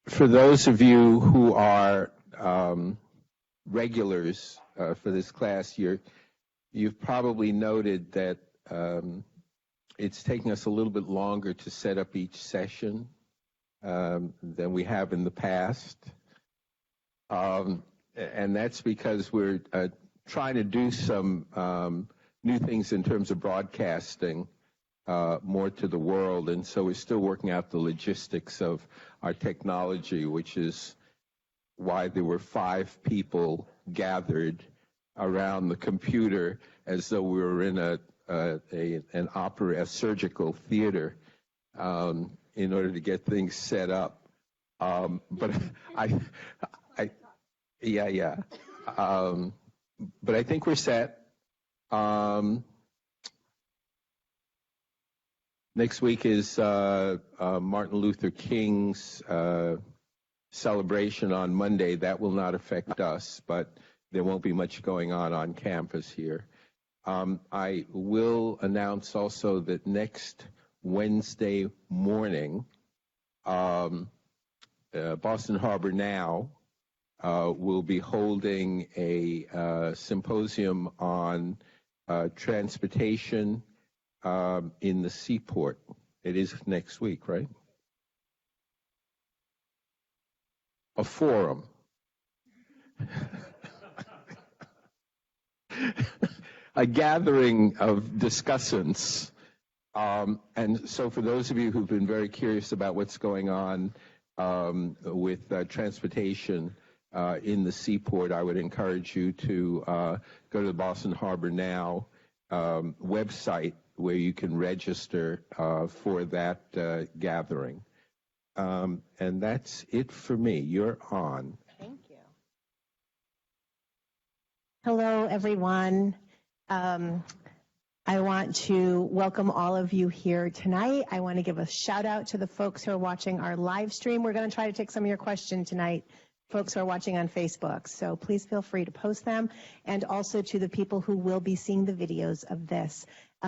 For those of you who are regulars for this class, you've probably noted that it's taking us a little bit longer to set up each session than we have in the past. And that's because we're trying to do some new things in terms of broadcasting more to the world, and so we're still working out the logistics of our technology, which is why there were 5 people gathered around the computer as though we were in a surgical theater in order to get things set up. But but I think we're set. Next week is Martin Luther King's celebration on Monday. That will not affect us, but there won't be much going on campus here. I will announce also that next Wednesday morning, Boston Harbor Now will be holding a symposium on transportation in the seaport. It is next week, right? A forum. A gathering of discussants. And so for those of you who've been very curious about what's going on with transportation in the seaport, I would encourage you to go to the Boston Harbor Now website, where you can register for that gathering. And that's it for me. You're on. Thank you. Hello, everyone. I want to welcome all of you here tonight. I want to give a shout out to the folks who are watching our live stream. We're going to try to take some of your questions tonight, folks who are watching on Facebook. So please feel free to post them, and also to the people who will be seeing the videos of this.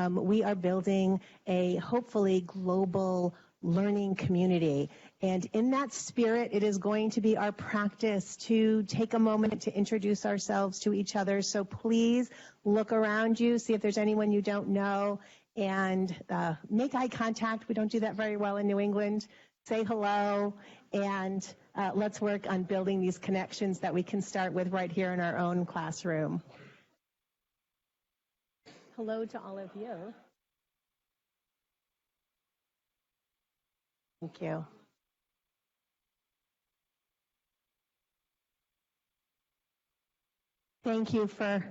We are building a hopefully global learning community. And in that spirit, it is going to be our practice to take a moment to introduce ourselves to each other. So please look around you, see if there's anyone you don't know, and make eye contact. We don't do that very well in New England. Say hello, and let's work on building these connections that we can start with right here in our own classroom. Hello to all of you. Thank you. Thank you for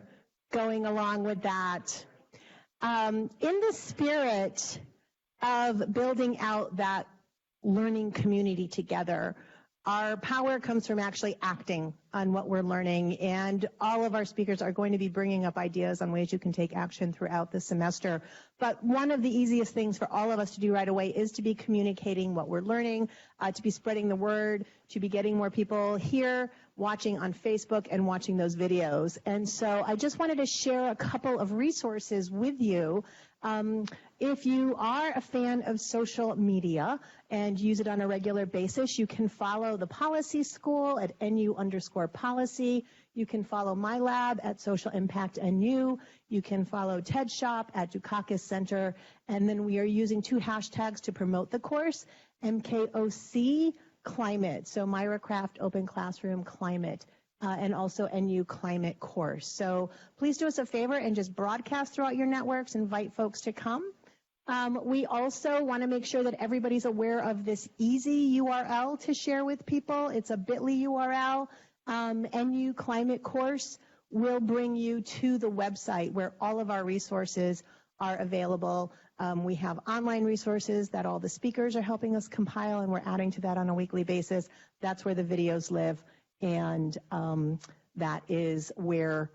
going along with that. In the spirit of building out that learning community together, our power comes from actually acting on what we're learning, and all of our speakers are going to be bringing up ideas on ways you can take action throughout the semester. But one of the easiest things for all of us to do right away is to be communicating what we're learning, to be spreading the word, to be getting more people here, watching on Facebook, and watching those videos. And so I just wanted to share a couple of resources with you. If you are a fan of social media and use it on a regular basis, you can follow the Policy School at NU_policy. You can follow my lab at Social Impact NU. You can follow TED Shop at Dukakis Center. And then we are using 2 hashtags to promote the course, MKOC Climate, so Myra Craft Open Classroom Climate. And also NU Climate Course. So please do us a favor and just broadcast throughout your networks, invite folks to come. We also want to make sure that everybody's aware of this easy URL to share with people. It's a bit.ly URL. NU Climate Course will bring you to the website where all of our resources are available. We have online resources that all the speakers are helping us compile, and we're adding to that on a weekly basis. That's where the videos live. And that is where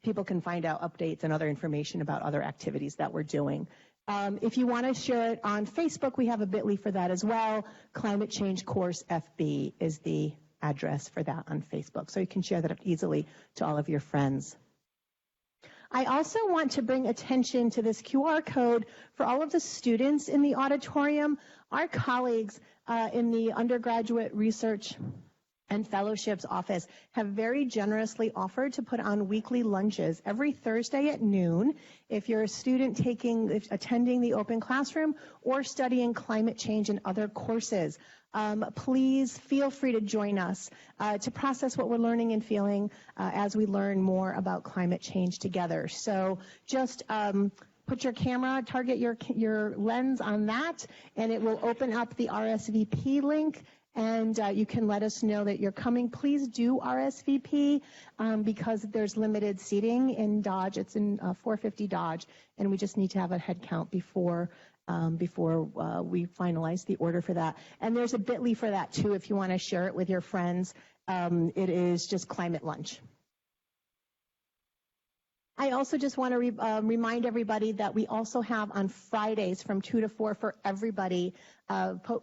people can find out updates and other information about other activities that we're doing. If you want to share it on Facebook, we have a bit.ly for that as well. Climate Change Course FB is the address for that on Facebook. So you can share that easily to all of your friends. I also want to bring attention to this QR code for all of the students in the auditorium. Our colleagues in the undergraduate research and fellowships office have very generously offered to put on weekly lunches every Thursday at noon if you're a student attending the open classroom or studying climate change and other courses. Please feel free to join us to process what we're learning and feeling as we learn more about climate change together. So just put your camera, target your lens on that, and it will open up the RSVP link. And you can let us know that you're coming. Please do RSVP because there's limited seating in Dodge. It's in 450 Dodge, and we just need to have a head count before we finalize the order for that. And there's a bit.ly for that too if you want to share it with your friends. It is just Climate Lunch. I also just want to remind everybody that we also have on Fridays from 2 to 4 for everybody,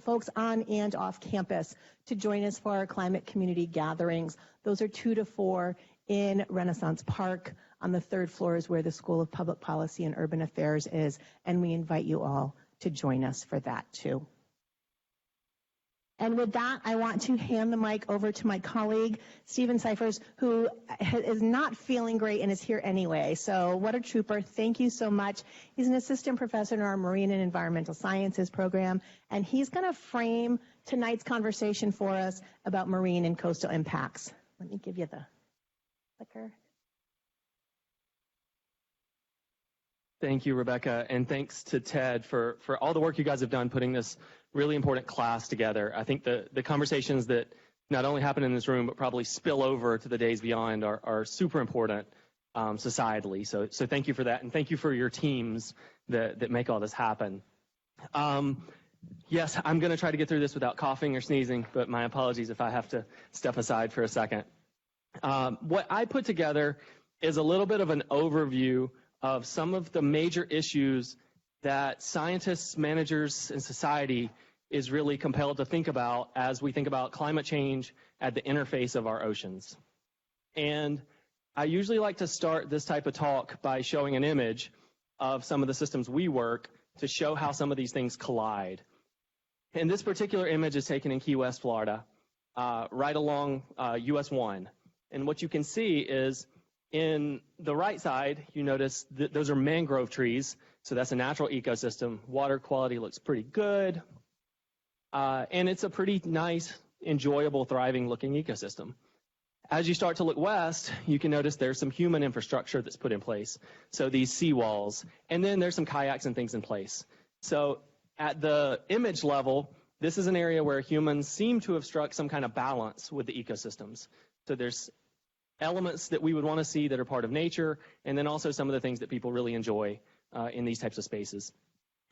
folks on and off campus, to join us for our climate community gatherings. Those are 2 to 4 in Renaissance Park. On the 3rd floor is where the School of Public Policy and Urban Affairs is, and we invite you all to join us for that too. And with that, I want to hand the mic over to my colleague, Stephen Scyphers, who is not feeling great and is here anyway. So what a trooper. Thank you so much. He's an assistant professor in our Marine and Environmental Sciences program, and he's going to frame tonight's conversation for us about marine and coastal impacts. Let me give you the clicker. Thank you, Rebecca, and thanks to Ted for all the work you guys have done putting this really important class together. I think the conversations that not only happen in this room, but probably spill over to the days beyond are super important societally. So thank you for that, and thank you for your teams that make all this happen. Yes, I'm going to try to get through this without coughing or sneezing, but my apologies if I have to step aside for a second. What I put together is a little bit of an overview of some of the major issues that scientists, managers, and society is really compelled to think about as we think about climate change at the interface of our oceans. And I usually like to start this type of talk by showing an image of some of the systems we work to show how some of these things collide. And this particular image is taken in Key West, Florida, right along US 1. And what you can see is in the right side, you notice that those are mangrove trees. So that's a natural ecosystem. Water quality looks pretty good. And it's a pretty nice, enjoyable, thriving-looking ecosystem. As you start to look west, you can notice there's some human infrastructure that's put in place. So these seawalls. And then there's some kayaks and things in place. So at the image level, this is an area where humans seem to have struck some kind of balance with the ecosystems. So there's elements that we would want to see that are part of nature, and then also some of the things that people really enjoy in these types of spaces.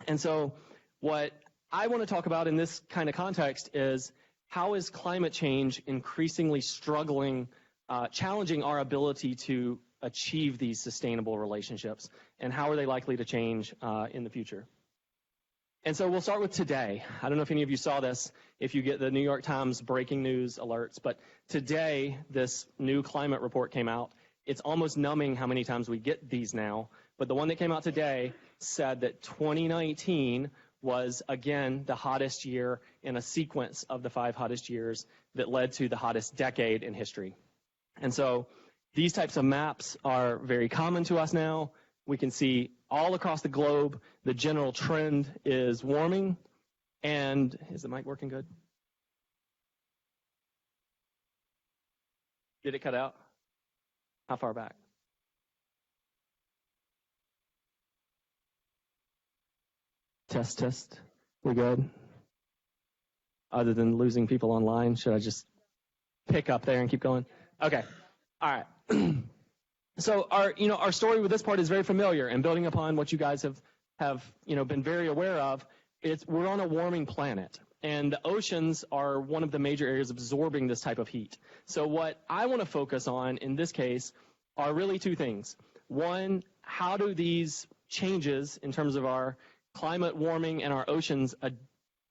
And so what I want to talk about in this kind of context is how is climate change increasingly challenging our ability to achieve these sustainable relationships, and how are they likely to change in the future? And so we'll start with today. I don't know if any of you saw this, if you get the New York Times breaking news alerts, but today this new climate report came out. It's almost numbing how many times we get these now, but the one that came out today said that 2019 was, again, the hottest year in a sequence of the 5 hottest years that led to the hottest decade in history. And so these types of maps are very common to us now. We can see all across the globe, the general trend is warming. And is the mic working good? Did it cut out? How far back? Test. We good? Other than losing people online, should I just pick up there and keep going? Okay. All right. So our story with this part is very familiar, and building upon what you guys have been very aware of, we're on a warming planet, and the oceans are one of the major areas absorbing this type of heat. So what I want to focus on in this case are really 2 things. One, how do these changes in terms of our climate warming and our oceans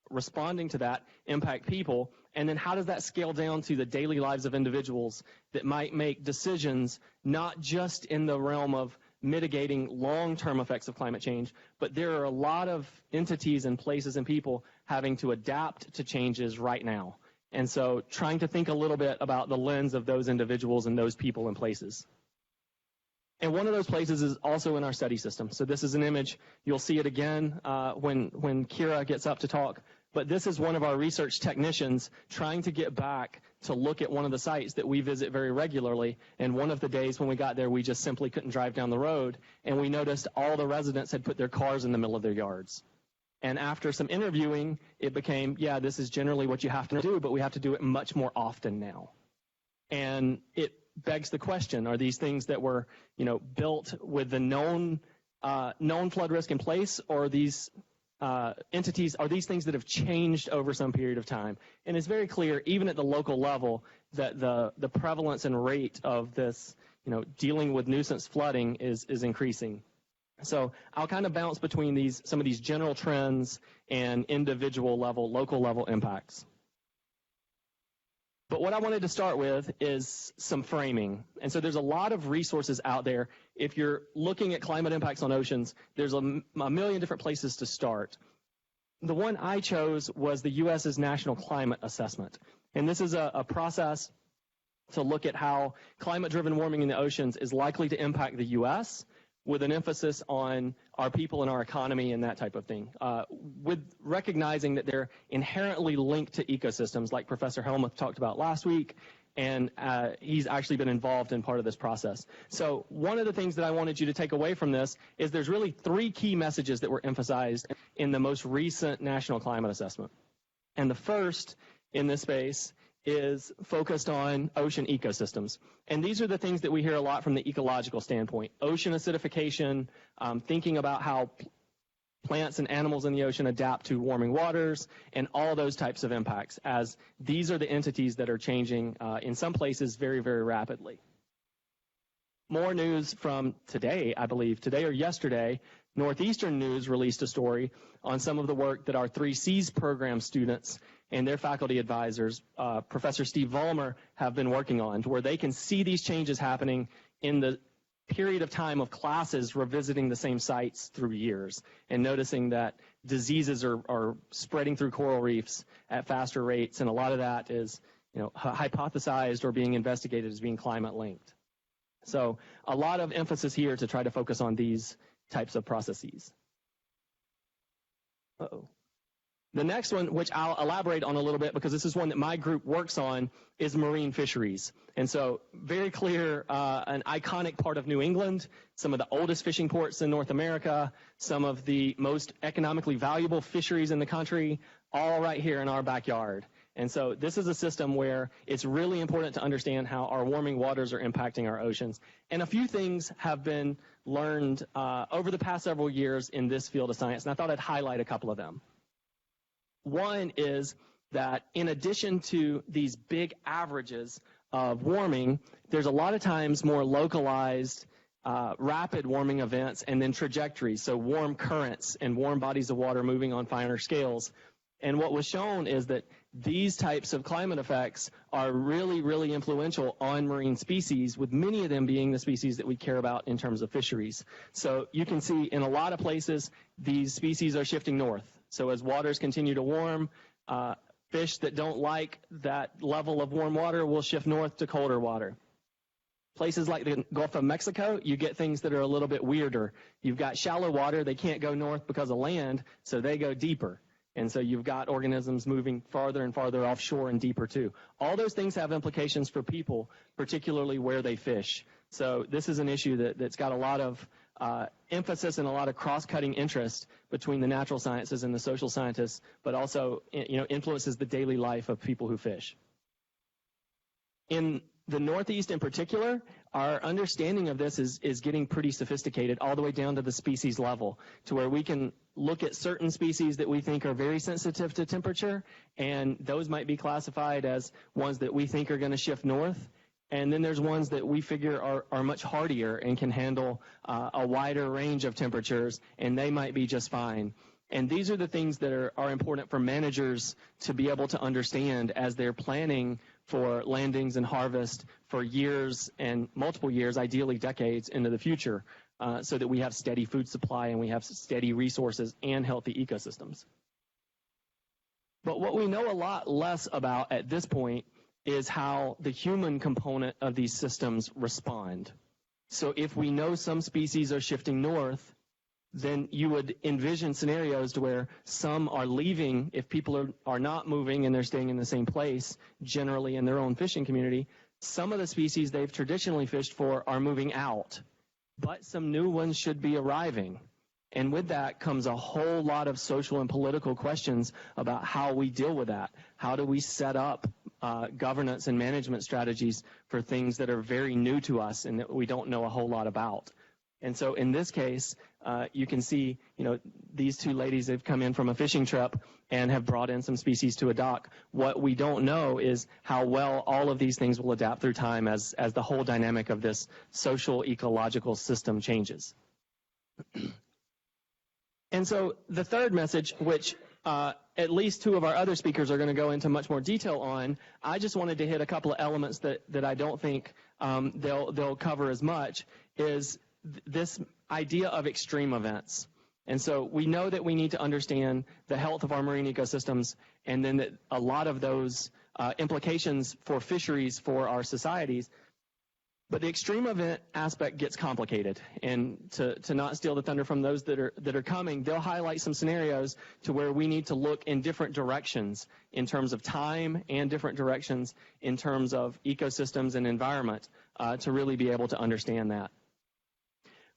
responding to that impact people? And then how does that scale down to the daily lives of individuals that might make decisions not just in the realm of mitigating long-term effects of climate change, but there are a lot of entities and places and people having to adapt to changes right now. And so trying to think a little bit about the lens of those individuals and those people and places. And one of those places is also in our study system. So this is an image. You'll see it again when Kiera gets up to talk. But this is one of our research technicians trying to get back to look at one of the sites that we visit very regularly. And one of the days when we got there, we just simply couldn't drive down the road. And we noticed all the residents had put their cars in the middle of their yards. And after some interviewing, it became, yeah, this is generally what you have to do, but we have to do it much more often now. And it begs the question, are these things that were, built with the known flood risk in place, or are these entities, are these things that have changed over some period of time? And it's very clear, even at the local level, that the prevalence and rate of this, dealing with nuisance flooding is increasing. So I'll kind of bounce between some of these general trends and individual level, local level impacts. But what I wanted to start with is some framing. And so there's a lot of resources out there. If you're looking at climate impacts on oceans, there's a million different places to start. The one I chose was the U.S.'s National Climate Assessment. And this is a process to look at how climate-driven warming in the oceans is likely to impact the U.S., with an emphasis on our people and our economy and that type of thing, with recognizing that they're inherently linked to ecosystems, like Professor Helmuth talked about last week, and he's actually been involved in part of this process. So one of the things that I wanted you to take away from this is there's really 3 key messages that were emphasized in the most recent National Climate Assessment. And the first in this space is focused on ocean ecosystems. And these are the things that we hear a lot from the ecological standpoint. Ocean acidification, thinking about how plants and animals in the ocean adapt to warming waters, and all those types of impacts, as these are the entities that are changing in some places very, very rapidly. More news from today, I believe, today or yesterday, Northeastern News released a story on some of the work that our 3Cs program students and their faculty advisors, Professor Steve Vollmer, have been working on, to where they can see these changes happening in the period of time of classes revisiting the same sites through years, and noticing that diseases are spreading through coral reefs at faster rates, and a lot of that is hypothesized or being investigated as being climate linked. So a lot of emphasis here to try to focus on these types of processes. Uh-oh. The next one, which I'll elaborate on a little bit because this is one that my group works on, is marine fisheries. And so very clear, an iconic part of New England, some of the oldest fishing ports in North America, some of the most economically valuable fisheries in the country, all right here in our backyard. And so this is a system where it's really important to understand how our warming waters are impacting our oceans. And a few things have been learned over the past several years in this field of science, and I thought I'd highlight a couple of them. One is that in addition to these big averages of warming, there's a lot of times more localized rapid warming events and then trajectories, so warm currents and warm bodies of water moving on finer scales. And what was shown is that these types of climate effects are really, really influential on marine species, with many of them being the species that we care about in terms of fisheries. So you can see in a lot of places, these species are shifting north. So as waters continue to warm, fish that don't like that level of warm water will shift north to colder water. Places like the Gulf of Mexico, you get things that are a little bit weirder. You've got shallow water, they can't go north because of land, so they go deeper. And so you've got organisms moving farther and farther offshore and deeper too. All those things have implications for people, particularly where they fish. So this is an issue that's got a lot of emphasis and a lot of cross-cutting interest between the natural sciences and the social scientists, but also influences the daily life of people who fish. In the Northeast in particular, our understanding of this is getting pretty sophisticated all the way down to the species level, to where we can look at certain species that we think are very sensitive to temperature, and those might be classified as ones that we think are going to shift north. And then there's ones that we figure are much hardier and can handle a wider range of temperatures, and they might be just fine. And these are the things that are important for managers to be able to understand as they're planning for landings and harvest for years and multiple years, ideally decades into the future. so that we have steady food supply and we have steady resources and healthy ecosystems. But what we know a lot less about at this point is how the human component of these systems respond. So if we know some species are shifting north, then you would envision scenarios to where some are leaving. If people are not moving and they're staying in the same place, generally in their own fishing community, some of the species they've traditionally fished for are moving out, but some new ones should be arriving. And with that comes a whole lot of social and political questions about how we deal with that. How do we set up governance and management strategies for things that are very new to us and that we don't know a whole lot about? And so in this case, you can see, these two ladies have come in from a fishing trip and have brought in some species to a dock. What we don't know is how well all of these things will adapt through time as the whole dynamic of this social ecological system changes. And so the third message, which at least two of our other speakers are going to go into much more detail on, I just wanted to hit a couple of elements that I don't think they'll cover as much, is this idea of extreme events. And so we know that we need to understand the health of our marine ecosystems, and then that a lot of those implications for fisheries for our societies. But the extreme event aspect gets complicated, and to not steal the thunder from those that are coming, they'll highlight some scenarios to where we need to look in different directions in terms of time and different directions in terms of ecosystems and environment to really be able to understand that.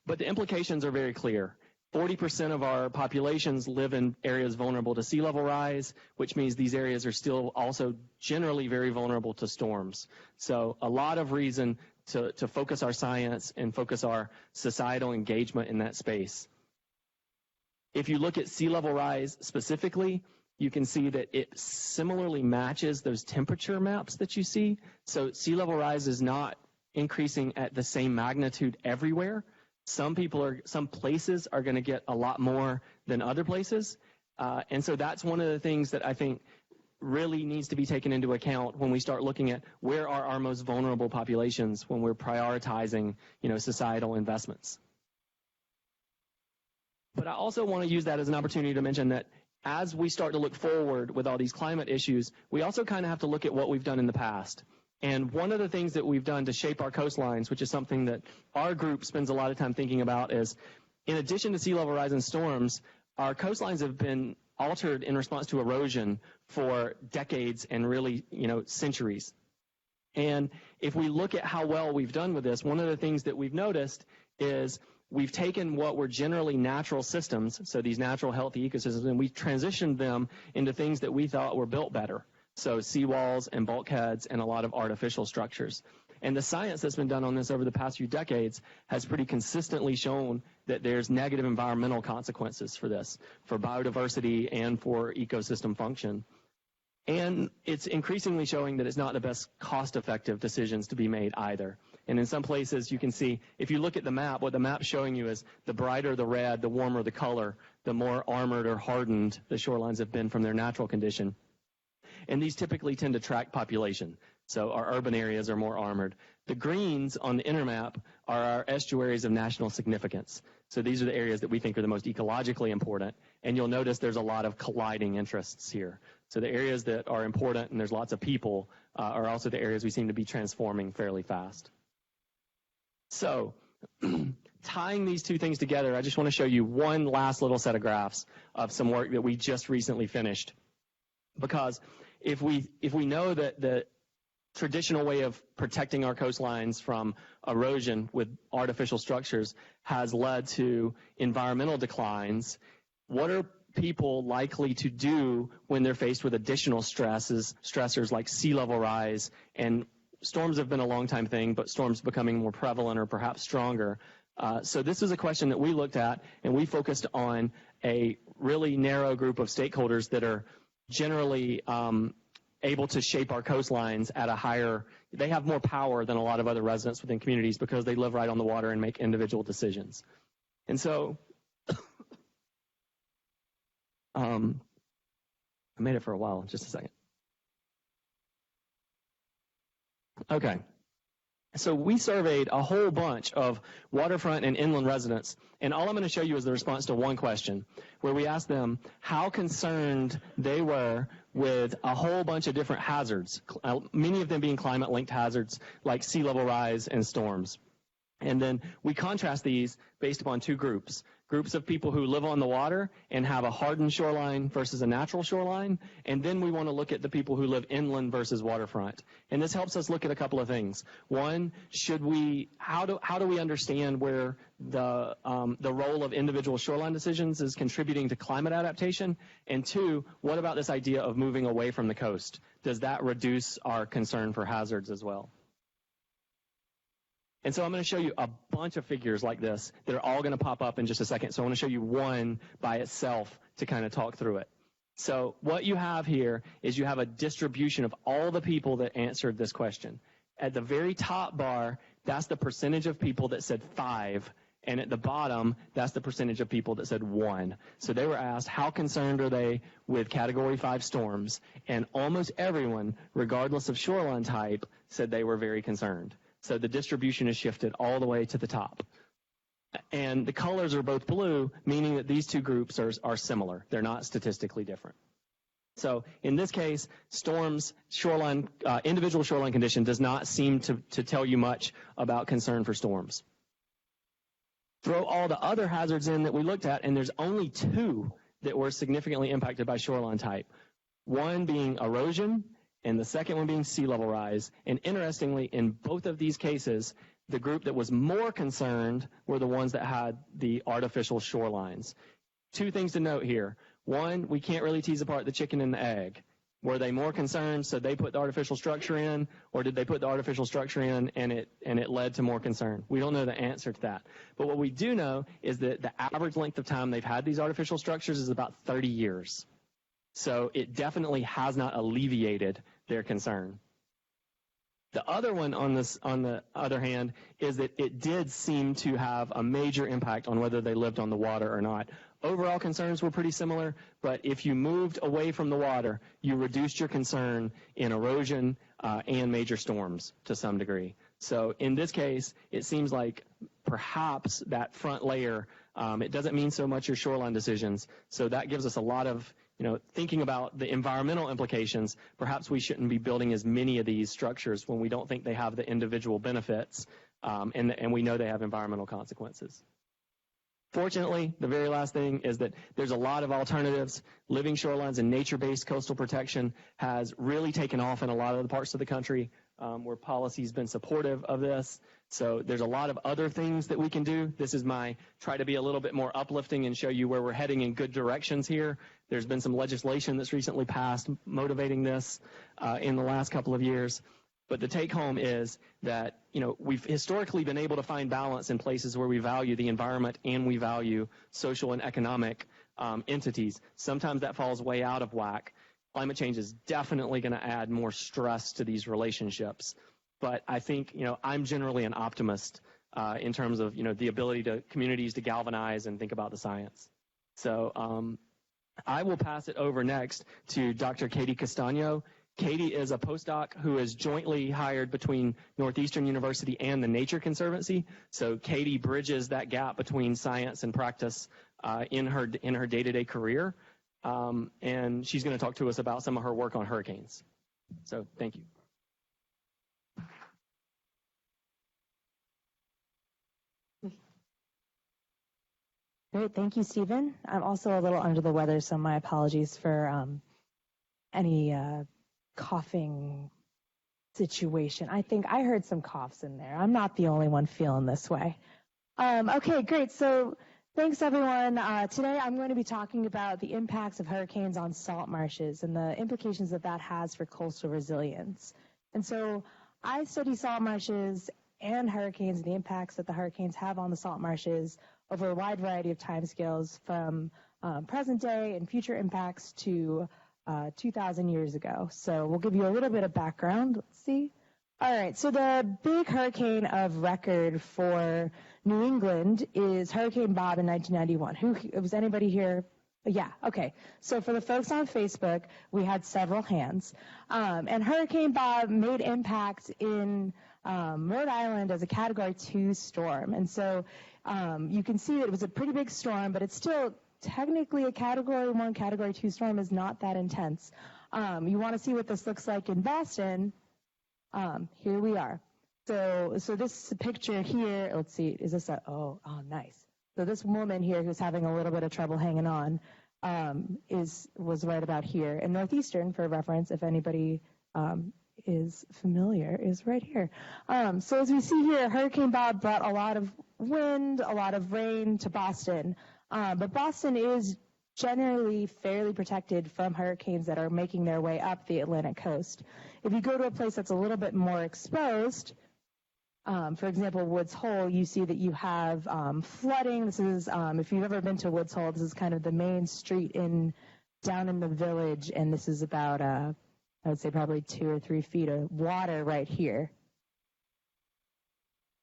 But the implications are very clear. 40% of our populations live in areas vulnerable to sea level rise, which means these areas are still also generally very vulnerable to storms. So a lot of reason to focus our science and focus our societal engagement in that space. If you look at sea level rise specifically, you can see that it similarly matches those temperature maps that you see. So sea level rise is not increasing at the same magnitude everywhere. Some places are going to get a lot more than other places. And so that's one of the things that I think really needs to be taken into account when we start looking at where are our most vulnerable populations when we're prioritizing, societal investments. But I also want to use that as an opportunity to mention that as we start to look forward with all these climate issues, we also kind of have to look at what we've done in the past. And one of the things that we've done to shape our coastlines, which is something that our group spends a lot of time thinking about, is in addition to sea level rise and storms, our coastlines have been altered in response to erosion for decades and really, centuries. And if we look at how well we've done with this, one of the things that we've noticed is we've taken what were generally natural systems, so these natural healthy ecosystems, and we've transitioned them into things that we thought were built better. So seawalls and bulkheads and a lot of artificial structures. And the science that's been done on this over the past few decades has pretty consistently shown that there's negative environmental consequences for this, for biodiversity and for ecosystem function. And it's increasingly showing that it's not the best cost-effective decisions to be made either. And in some places you can see, if you look at the map, what the map's showing you is the brighter the red, the warmer the color, the more armored or hardened the shorelines have been from their natural condition. And these typically tend to track population. So our urban areas are more armored. The greens on the inner map are our estuaries of national significance. So these are the areas that we think are the most ecologically important. And you'll notice there's a lot of colliding interests here. So the areas that are important and there's lots of people are also the areas we seem to be transforming fairly fast. So tying these two things together, I just want to show you one last little set of graphs of some work that we just recently finished. Because if we know that the traditional way of protecting our coastlines from erosion with artificial structures has led to environmental declines, what are people likely to do when they're faced with additional stressors like sea level rise? And storms have been a long time thing, but storms becoming more prevalent or perhaps stronger. So this is a question that we looked at, and we focused on a really narrow group of stakeholders that are generally able to shape our coastlines at a higher, they have more power than a lot of other residents within communities because they live right on the water and make individual decisions. And so, I made it for a while, just a second. Okay, So we surveyed a whole bunch of waterfront and inland residents, and all I'm going to show you is the response to one question, where we asked them how concerned they were with a whole bunch of different hazards, many of them being climate-linked hazards like sea level rise and storms. And then we contrast these based upon two groups of people who live on the water and have a hardened shoreline versus a natural shoreline, and then we want to look at the people who live inland versus waterfront. And this helps us look at a couple of things. One, how do we understand where the role of individual shoreline decisions is contributing to climate adaptation? And two, what about this idea of moving away from the coast? Does that reduce our concern for hazards as well? And so I'm going to show you a bunch of figures like this that are all going to pop up in just a second. So I want to show you one by itself to kind of talk through it. So what you have here is you have a distribution of all the people that answered this question. At the very top bar, that's the percentage of people that said 5. And at the bottom, that's the percentage of people that said 1. So they were asked, how concerned are they with Category 5 storms? And almost everyone, regardless of shoreline type, said they were very concerned. So the distribution is shifted all the way to the top. And the colors are both blue, meaning that these two groups are similar. They're not statistically different. So in this case, storms, individual shoreline condition does not seem to tell you much about concern for storms. Throw all the other hazards in that we looked at, and there's only 2 that were significantly impacted by shoreline type. One being erosion, and the second one being sea level rise. And interestingly, in both of these cases, the group that was more concerned were the ones that had the artificial shorelines. 2 things to note here. One, we can't really tease apart the chicken and the egg. Were they more concerned, so they put the artificial structure in, or did they put the artificial structure in and it led to more concern? We don't know the answer to that. But what we do know is that the average length of time they've had these artificial structures is about 30 years. So it definitely has not alleviated their concern. The other one on the other hand is that it did seem to have a major impact on whether they lived on the water or not. Overall concerns were pretty similar, but if you moved away from the water, you reduced your concern in erosion and major storms to some degree. So in this case, it seems like perhaps that front layer, it doesn't mean so much your shoreline decisions. So that gives us a lot of, thinking about the environmental implications. Perhaps we shouldn't be building as many of these structures when we don't think they have the individual benefits, and we know they have environmental consequences. Fortunately, the very last thing is that there's a lot of alternatives. Living shorelines and nature-based coastal protection has really taken off in a lot of the parts of the country where policy's been supportive of this. So there's a lot of other things that we can do. This is my try to be a little bit more uplifting and show you where we're heading in good directions here. There's been some legislation that's recently passed motivating this in the last couple of years. But the take home is that, we've historically been able to find balance in places where we value the environment and we value social and economic entities. Sometimes that falls way out of whack. Climate change is definitely going to add more stress to these relationships. But I think, I'm generally an optimist in terms of, the ability to communities to galvanize and think about the science. So I will pass it over next to Dr. Katie Castagno. Katie is a postdoc who is jointly hired between Northeastern University and the Nature Conservancy. So Katie bridges that gap between science and practice in her day-to-day career. And she's going to talk to us about some of her work on hurricanes. So thank you. Great, thank you, Stephen. I'm also a little under the weather, so my apologies for any coughing situation. I think I heard some coughs in there. I'm not the only one feeling this way. Okay, great. So thanks, everyone. Today I'm going to be talking about the impacts of hurricanes on salt marshes and the implications that has for coastal resilience. And so I study salt marshes and hurricanes and the impacts that the hurricanes have on the salt marshes over a wide variety of timescales from present day and future impacts to 2,000 years ago. So we'll give you a little bit of background. Let's see. All right, so the big hurricane of record for New England is Hurricane Bob in 1991. Was anybody here? Yeah, okay. So for the folks on Facebook, we had several hands. And Hurricane Bob made impact in Rhode Island as a Category 2 storm. And so you can see that it was a pretty big storm, but it's still technically a Category 1, Category 2 storm is not that intense. You want to see what this looks like in Boston. Here we are. So this picture here, let's see, is this oh, nice. So this woman here who's having a little bit of trouble hanging on was right about here. And Northeastern, for reference, if anybody is familiar, is right here. So as we see here, Hurricane Bob brought a lot of wind, a lot of rain to Boston. But Boston is generally fairly protected from hurricanes that are making their way up the Atlantic coast. If you go to a place that's a little bit more exposed, for example, Woods Hole, you see that you have flooding. This is, if you've ever been to Woods Hole, this is kind of the main street down in the village, and this is about, I would say probably 2 or 3 feet of water right here.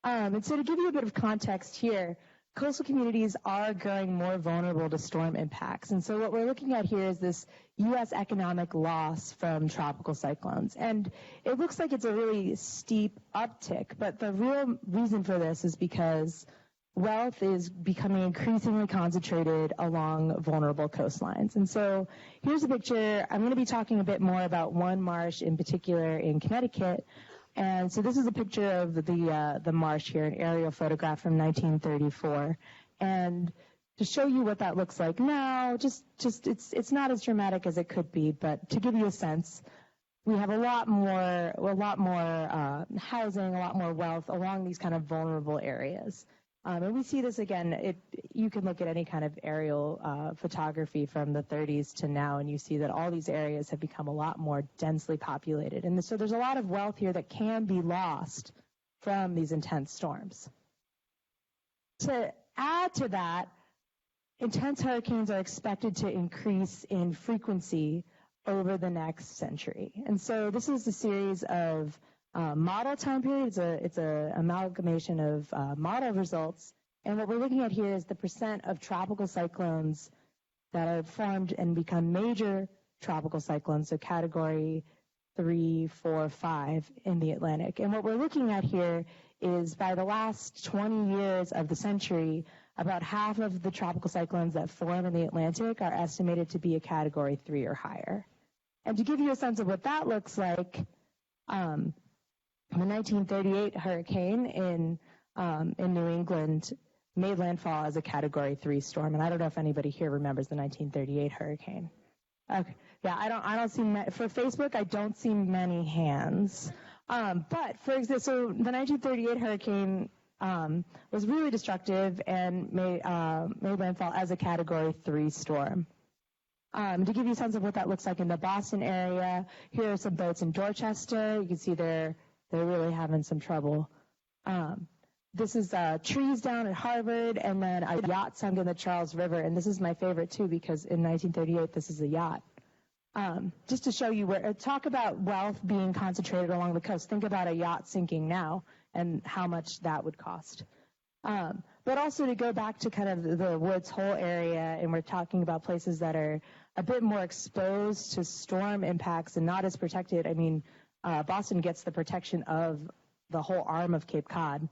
And so to give you a bit of context here, coastal communities are growing more vulnerable to storm impacts. And so what we're looking at here is this U.S. economic loss from tropical cyclones. And it looks like it's a really steep uptick, but the real reason for this is because wealth is becoming increasingly concentrated along vulnerable coastlines. And so here's a picture. I'm going to be talking a bit more about one marsh in particular in Connecticut. And so this is a picture of the marsh here, an aerial photograph from 1934. And to show you what that looks like now, it's not as dramatic as it could be, but to give you a sense, we have a lot more housing, a lot more wealth along these kind of vulnerable areas. And we see this again, you can look at any kind of aerial photography from the 30s to now, and you see that all these areas have become a lot more densely populated. And so there's a lot of wealth here that can be lost from these intense storms. To add to that, intense hurricanes are expected to increase in frequency over the next century. And so this is a series of model time periods. It's an amalgamation of model results. And what we're looking at here is the percent of tropical cyclones that are formed and become major tropical cyclones, so Category 3, 4, 5 in the Atlantic. And what we're looking at here is by the last 20 years of the century, about half of the tropical cyclones that form in the Atlantic are estimated to be a Category 3 or higher. And to give you a sense of what that looks like, the 1938 hurricane in New England made landfall as a Category 3 storm, and I don't know if anybody here remembers the 1938 hurricane. Okay, yeah, I don't see for Facebook. I don't see many hands. But for example, so the 1938 hurricane was really destructive and made landfall as a Category 3 storm. To give you a sense of what that looks like in the Boston area, here are some boats in Dorchester. You can see they're really having some trouble. This is trees down at Harvard, and then a yacht sunk in the Charles River. And this is my favorite, too, because in 1938, this is a yacht. Just to show you talk about wealth being concentrated along the coast. Think about a yacht sinking now and how much that would cost. But also to go back to kind of the Woods Hole area, and we're talking about places that are a bit more exposed to storm impacts and not as protected. I mean, Boston gets the protection of the whole arm of Cape Cod.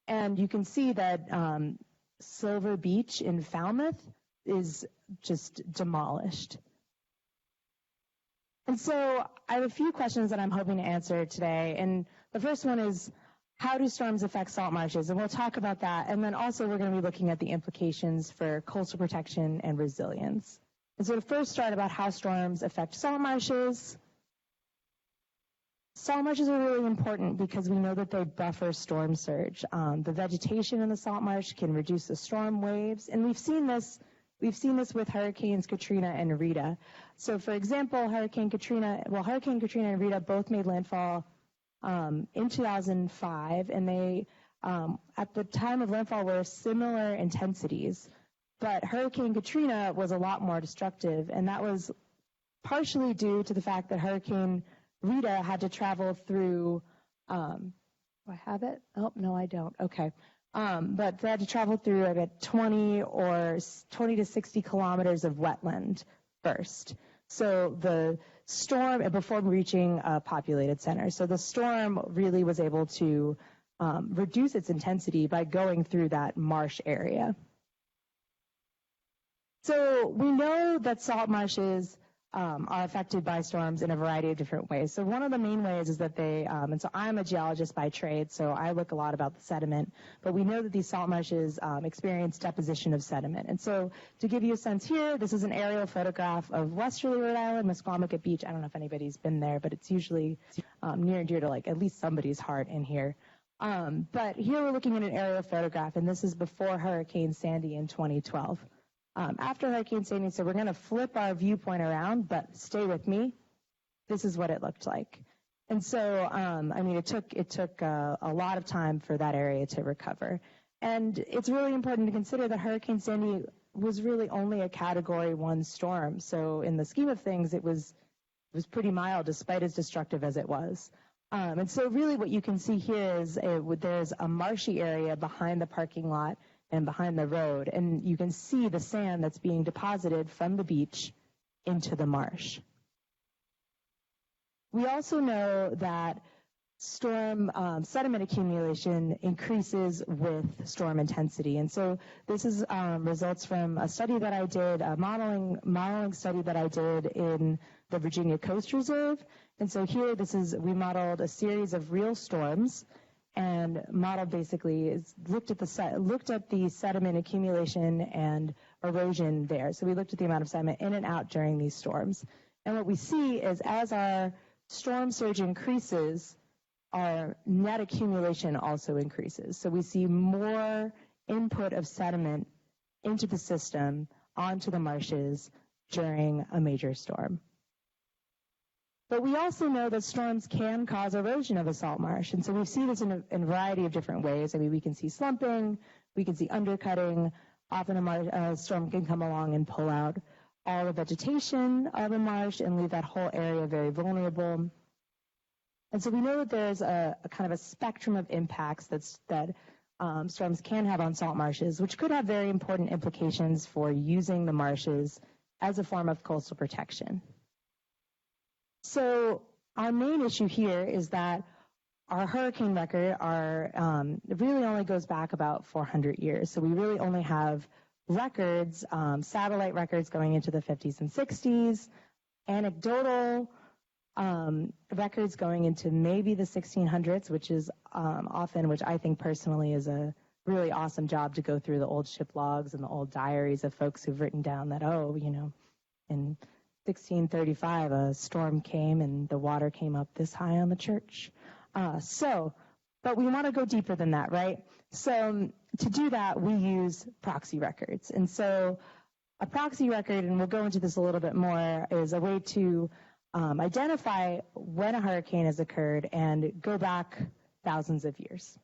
And you can see that Silver Beach in Falmouth is just demolished. And so I have a few questions that I'm hoping to answer today. And the first one is, how do storms affect salt marshes? And we'll talk about that. And then also we're going to be looking at the implications for coastal protection and resilience. And so to first start about how storms affect salt marshes. Salt marshes are really important because we know that they buffer storm surge. The vegetation in the salt marsh can reduce the storm waves, and we've seen this with Hurricanes Katrina and Rita. So, for example, Hurricane Katrina and Rita both made landfall in 2005, and they, at the time of landfall, were similar intensities. But Hurricane Katrina was a lot more destructive, and that was partially due to the fact that Hurricane Rita had to travel through, do I have it? Oh, no, I don't. Okay. But they had to travel through about 20 to 60 kilometers of wetland first. So the storm before reaching a populated center. So the storm really was able to reduce its intensity by going through that marsh area. So we know that salt marshes are affected by storms in a variety of different ways. So one of the main ways is that they, and so I'm a geologist by trade, so I look a lot about the sediment, but we know that these salt marshes experience deposition of sediment. And so to give you a sense here, this is an aerial photograph of westerly Rhode Island, Musquamacut Beach. I don't know if anybody's been there, but it's usually near and dear to like at least somebody's heart in here. But here we're looking at an aerial photograph, and this is before Hurricane Sandy in 2012. After Hurricane Sandy, so we're going to flip our viewpoint around, but stay with me. This is what it looked like. And so, I mean, it took a lot of time for that area to recover. And it's really important to consider that Hurricane Sandy was really only a Category 1 storm. So in the scheme of things, it was pretty mild, despite as destructive as it was. And so really what you can see here is there's a marshy area behind the parking lot and behind the road, and you can see the sand that's being deposited from the beach into the marsh. We also know that storm sediment accumulation increases with storm intensity, and so this is results from a study that I did, a modeling study that I did in the Virginia Coast Reserve. And so here, we modeled a series of real storms. And model basically is looked at the sediment accumulation and erosion there. So we looked at the amount of sediment in and out during these storms. And what we see is as our storm surge increases, our net accumulation also increases. So we see more input of sediment into the system, onto the marshes during a major storm. But we also know that storms can cause erosion of a salt marsh. And so we see this in a variety of different ways. I mean, we can see slumping, we can see undercutting. Often a storm can come along and pull out all the vegetation of a marsh and leave that whole area very vulnerable. And so we know that there's a kind of a spectrum of impacts that storms can have on salt marshes, which could have very important implications for using the marshes as a form of coastal protection. So our main issue here is that our hurricane record really only goes back about 400 years. So we really only have records, satellite records going into the 50s and 60s, anecdotal records going into maybe the 1600s, which is which I think personally is a really awesome job to go through the old ship logs and the old diaries of folks who've written down that, in 1635, a storm came and the water came up this high on the church. But we want to go deeper than that, right? So to do that, we use proxy records. And so a proxy record, and we'll go into this a little bit more, is a way to identify when a hurricane has occurred and go back thousands of years.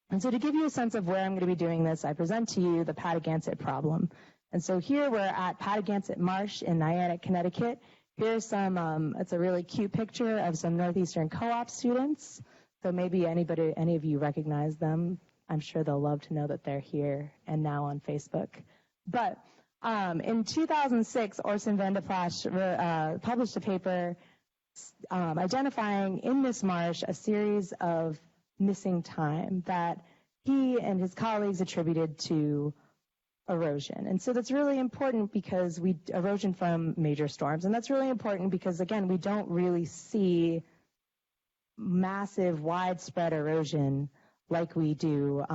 And so to give you a sense of where I'm going to be doing this, I present to you the Patagonia problem. And so here we're at Patagonia Marsh in Niantic, Connecticut. Here's some, it's a really cute picture of some Northeastern co-op students. So maybe any of you recognize them. I'm sure they'll love to know that they're here and now on Facebook. But in 2006, Orson van de Plas published a paper identifying in this marsh a series of missing time that he and his colleagues attributed to erosion. And so that's really important because erosion from major storms. And that's really important because, again, we don't really see massive, widespread erosion like we do.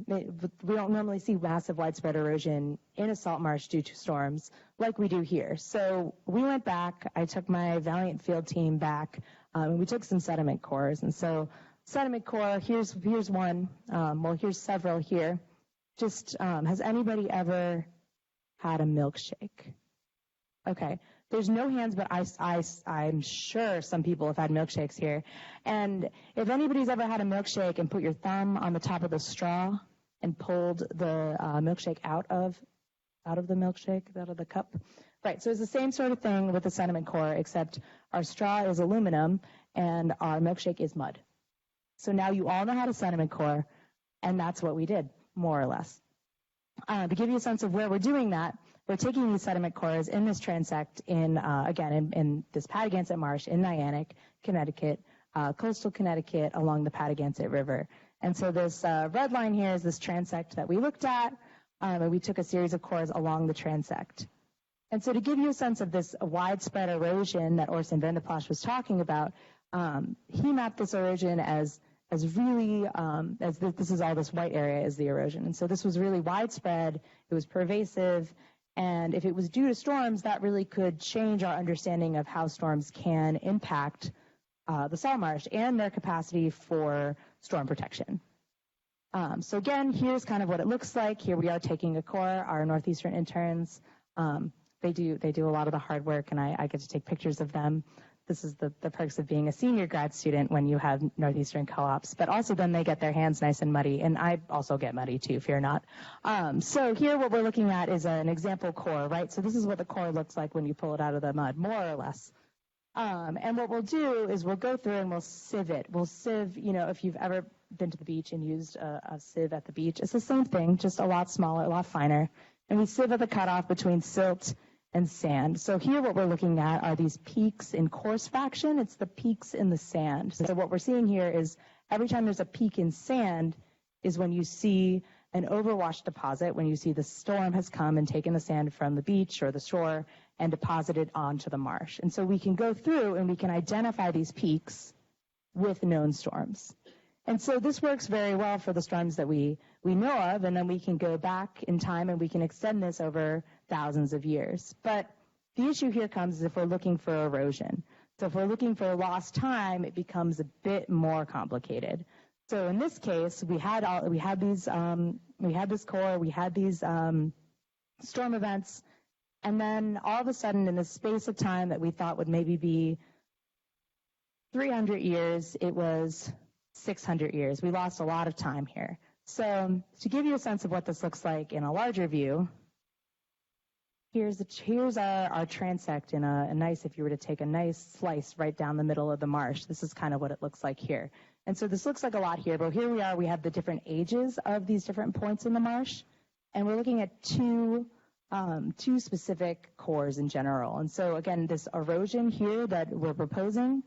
We don't normally see massive, widespread erosion in a salt marsh due to storms like we do here. So we went back. I took my valiant field team back, and we took some sediment cores. And so sediment core, here's one. Here's several here. Has anybody ever had a milkshake? Okay. There's no hands, but I'm sure some people have had milkshakes here. And if anybody's ever had a milkshake and put your thumb on the top of the straw and pulled the milkshake out of the cup. Right, so it's the same sort of thing with the sediment core, except our straw is aluminum and our milkshake is mud. So now you all know how to sediment core, and that's what we did, more or less. To give you a sense of where we're doing that, we're taking these sediment cores in this transect in this Patagonia Marsh in Niantic, Connecticut, coastal Connecticut along the Patagonia River. And so this red line here is this transect that we looked at, and we took a series of cores along the transect. And so to give you a sense of this widespread erosion that Orson van der Plas was talking about, he mapped this erosion as really, this is all this white area is the erosion. And so this was really widespread, it was pervasive, and if it was due to storms, that really could change our understanding of how storms can impact the salt marsh and their capacity for storm protection. So again, here's kind of what it looks like. Here we are taking a core, our Northeastern interns. They do a lot of the hard work, and I get to take pictures of them. This is the perks of being a senior grad student when you have Northeastern co-ops, but also then they get their hands nice and muddy, and I also get muddy too, fear not. So here what we're looking at is an example core, right? So this is what the core looks like when you pull it out of the mud, more or less. And what we'll do is we'll go through and we'll sieve it. We'll sieve, if you've ever been to the beach and used a sieve at the beach, it's the same thing, just a lot smaller, a lot finer. And we sieve at the cutoff between silt and sand. So here what we're looking at are these peaks in coarse fraction. It's the peaks in the sand. So what we're seeing here is every time there's a peak in sand is when you see an overwash deposit, when you see the storm has come and taken the sand from the beach or the shore and deposited onto the marsh. And so we can go through and we can identify these peaks with known storms. And so this works very well for the storms that we know of, and then we can go back in time and we can extend this over thousands of years. But the issue here comes if we're looking for erosion. So if we're looking for lost time, it becomes a bit more complicated. So in this case, we had this core, we had these storm events, and then all of a sudden in the space of time that we thought would maybe be 300 years, it was 600 years. We lost a lot of time here. So to give you a sense of what this looks like in a larger view, here's our transect in a nice, if you were to take a nice slice right down the middle of the marsh, this is kind of what it looks like here. And so this looks like a lot here, but here we are, we have the different ages of these different points in the marsh, and we're looking at two specific cores in general. And so again, this erosion here that we're proposing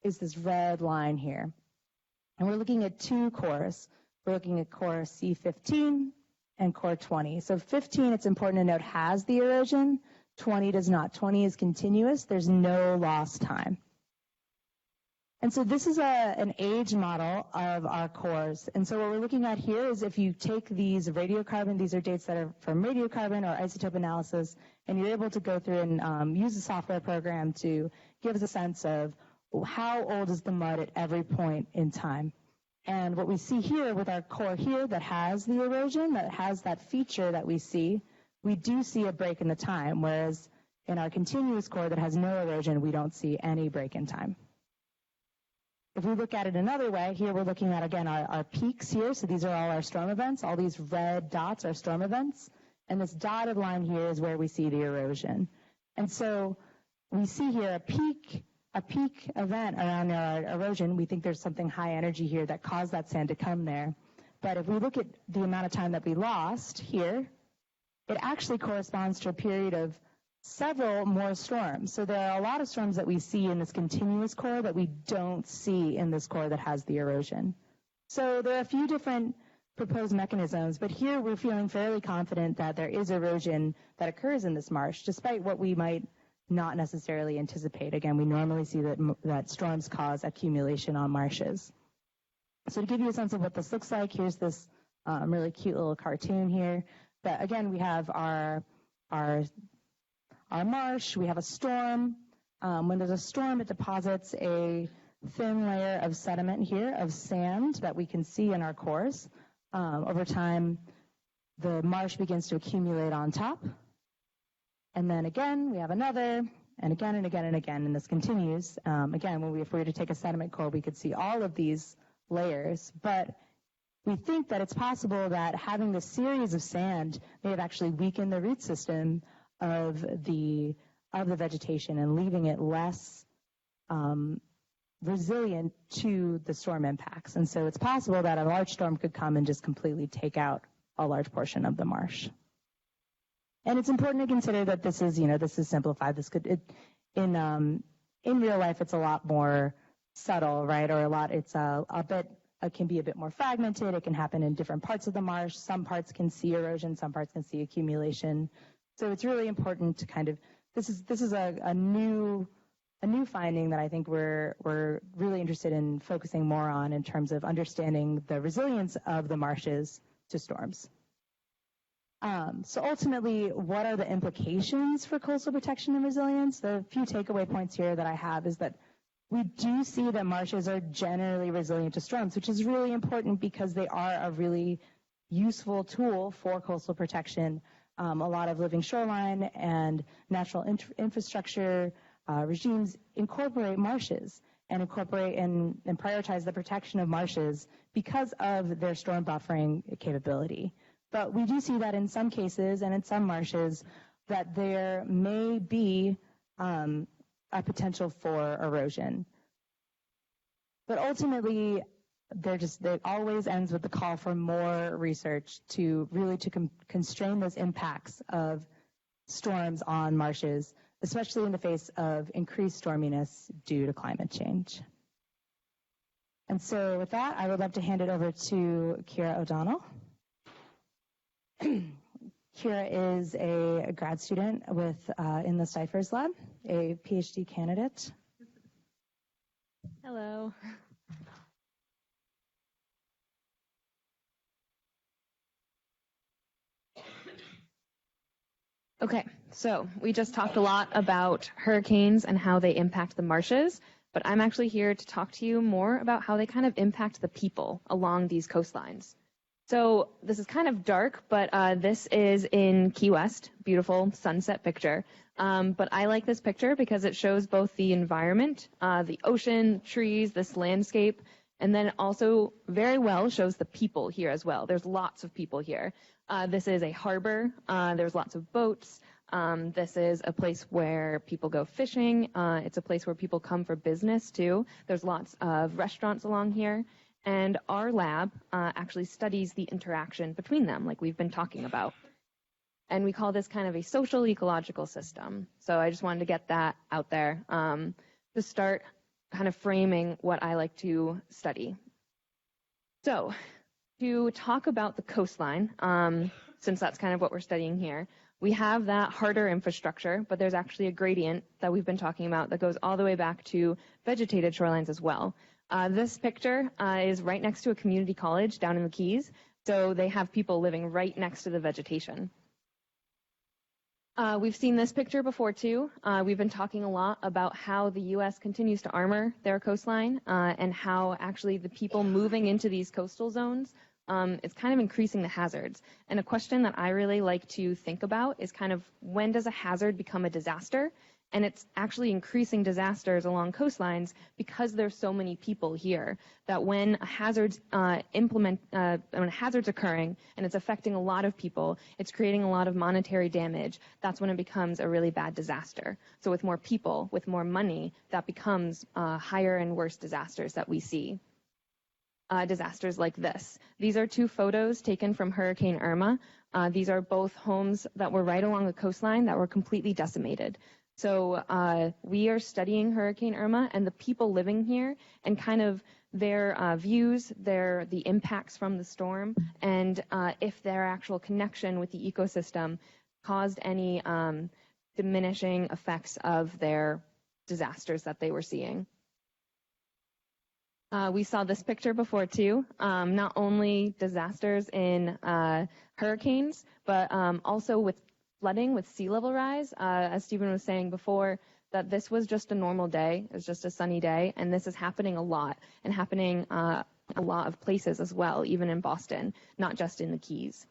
is this red line here. And we're looking at two cores. We're looking at core C15 and core 20. So 15, it's important to note, has the erosion. 20 does not. 20 is continuous. There's no lost time. And so this is an age model of our cores. And so what we're looking at here is if you take these radiocarbon, these are dates that are from radiocarbon or isotope analysis, and you're able to go through and use a software program to give us a sense of how old is the mud at every point in time. And what we see here with our core here that has the erosion, that has that feature that we do see a break in the time, whereas in our continuous core that has no erosion, we don't see any break in time. If we look at it another way, here we're looking at, again, our peaks here. So these are all our storm events. All these red dots are storm events. And this dotted line here is where we see the erosion. And so we see here a peak event around our erosion. We think there's something high energy here that caused that sand to come there. But if we look at the amount of time that we lost here, it actually corresponds to a period of several more storms. So there are a lot of storms that we see in this continuous core that we don't see in this core that has the erosion. So there are a few different proposed mechanisms, but here we're feeling fairly confident that there is erosion that occurs in this marsh, despite what we might not necessarily anticipate. Again, we normally see that storms cause accumulation on marshes. So to give you a sense of what this looks like, here's this really cute little cartoon here. But again, we have our marsh, we have a storm. When there's a storm, it deposits a thin layer of sediment here, of sand that we can see in our cores. Over time, the marsh begins to accumulate on top. And then again, we have another, and again, and again, and again, and this continues. Again, if we were to take a sediment core, we could see all of these layers, but we think that it's possible that having this series of sand may have actually weakened the root system of the vegetation and leaving it less resilient to the storm impacts. And so it's possible that a large storm could come and just completely take out a large portion of the marsh. And it's important to consider that this is, this is simplified. This could, in real life, it's a lot more subtle, right? Or it can be a bit more fragmented. It can happen in different parts of the marsh. Some parts can see erosion, some parts can see accumulation. So it's really important to kind of, this is a new finding that I think we're really interested in focusing more on in terms of understanding the resilience of the marshes to storms. So ultimately, what are the implications for coastal protection and resilience? The few takeaway points here that I have is that we do see that marshes are generally resilient to storms, which is really important because they are a really useful tool for coastal protection. A lot of living shoreline and natural infrastructure regimes incorporate marshes and incorporate and prioritize the protection of marshes because of their storm buffering capability. But we do see that in some cases and in some marshes that there may be a potential for erosion. But ultimately, it always ends with the call for more research to really constrain those impacts of storms on marshes, especially in the face of increased storminess due to climate change. And so with that, I would love to hand it over to Kiera O'Donnell. Kiera is a grad student in the Scyphers lab, a PhD candidate. Hello. Okay, so we just talked a lot about hurricanes and how they impact the marshes, but I'm actually here to talk to you more about how they kind of impact the people along these coastlines. So this is kind of dark, but this is in Key West, beautiful sunset picture. But I like this picture because it shows both the environment, the ocean, trees, this landscape, and then also very well shows the people here as well. There's lots of people here. This is a harbor. There's lots of boats. This is a place where people go fishing. It's a place where people come for business too. There's lots of restaurants along here. And our lab actually studies the interaction between them, like we've been talking about. And we call this kind of a social ecological system. So I just wanted to get that out there to start kind of framing what I like to study. So to talk about the coastline, since that's kind of what we're studying here, we have that harder infrastructure, but there's actually a gradient that we've been talking about that goes all the way back to vegetated shorelines as well. This picture is right next to a community college down in the Keys, so they have people living right next to the vegetation. We've seen this picture before too. We've been talking a lot about how the U.S. continues to armor their coastline and how actually the people moving into these coastal zones is kind of increasing the hazards. And a question that I really like to think about is kind of when does a hazard become a disaster? And it's actually increasing disasters along coastlines because there's so many people here that when a hazard's when a hazard's occurring and it's affecting a lot of people, it's creating a lot of monetary damage. That's when it becomes a really bad disaster. So with more people, with more money, that becomes higher and worse disasters that we see. Disasters like this. These are two photos taken from Hurricane Irma. These are both homes that were right along the coastline that were completely decimated. So we are studying Hurricane Irma and the people living here and kind of their views, the impacts from the storm, and if their actual connection with the ecosystem caused any diminishing effects of their disasters that they were seeing. We saw this picture before too, not only disasters in hurricanes, but also with flooding, with sea level rise. As Stephen was saying before, that this was just a normal day, it was just a sunny day, and this is happening a lot, and happening a lot of places as well, even in Boston, not just in the Keys.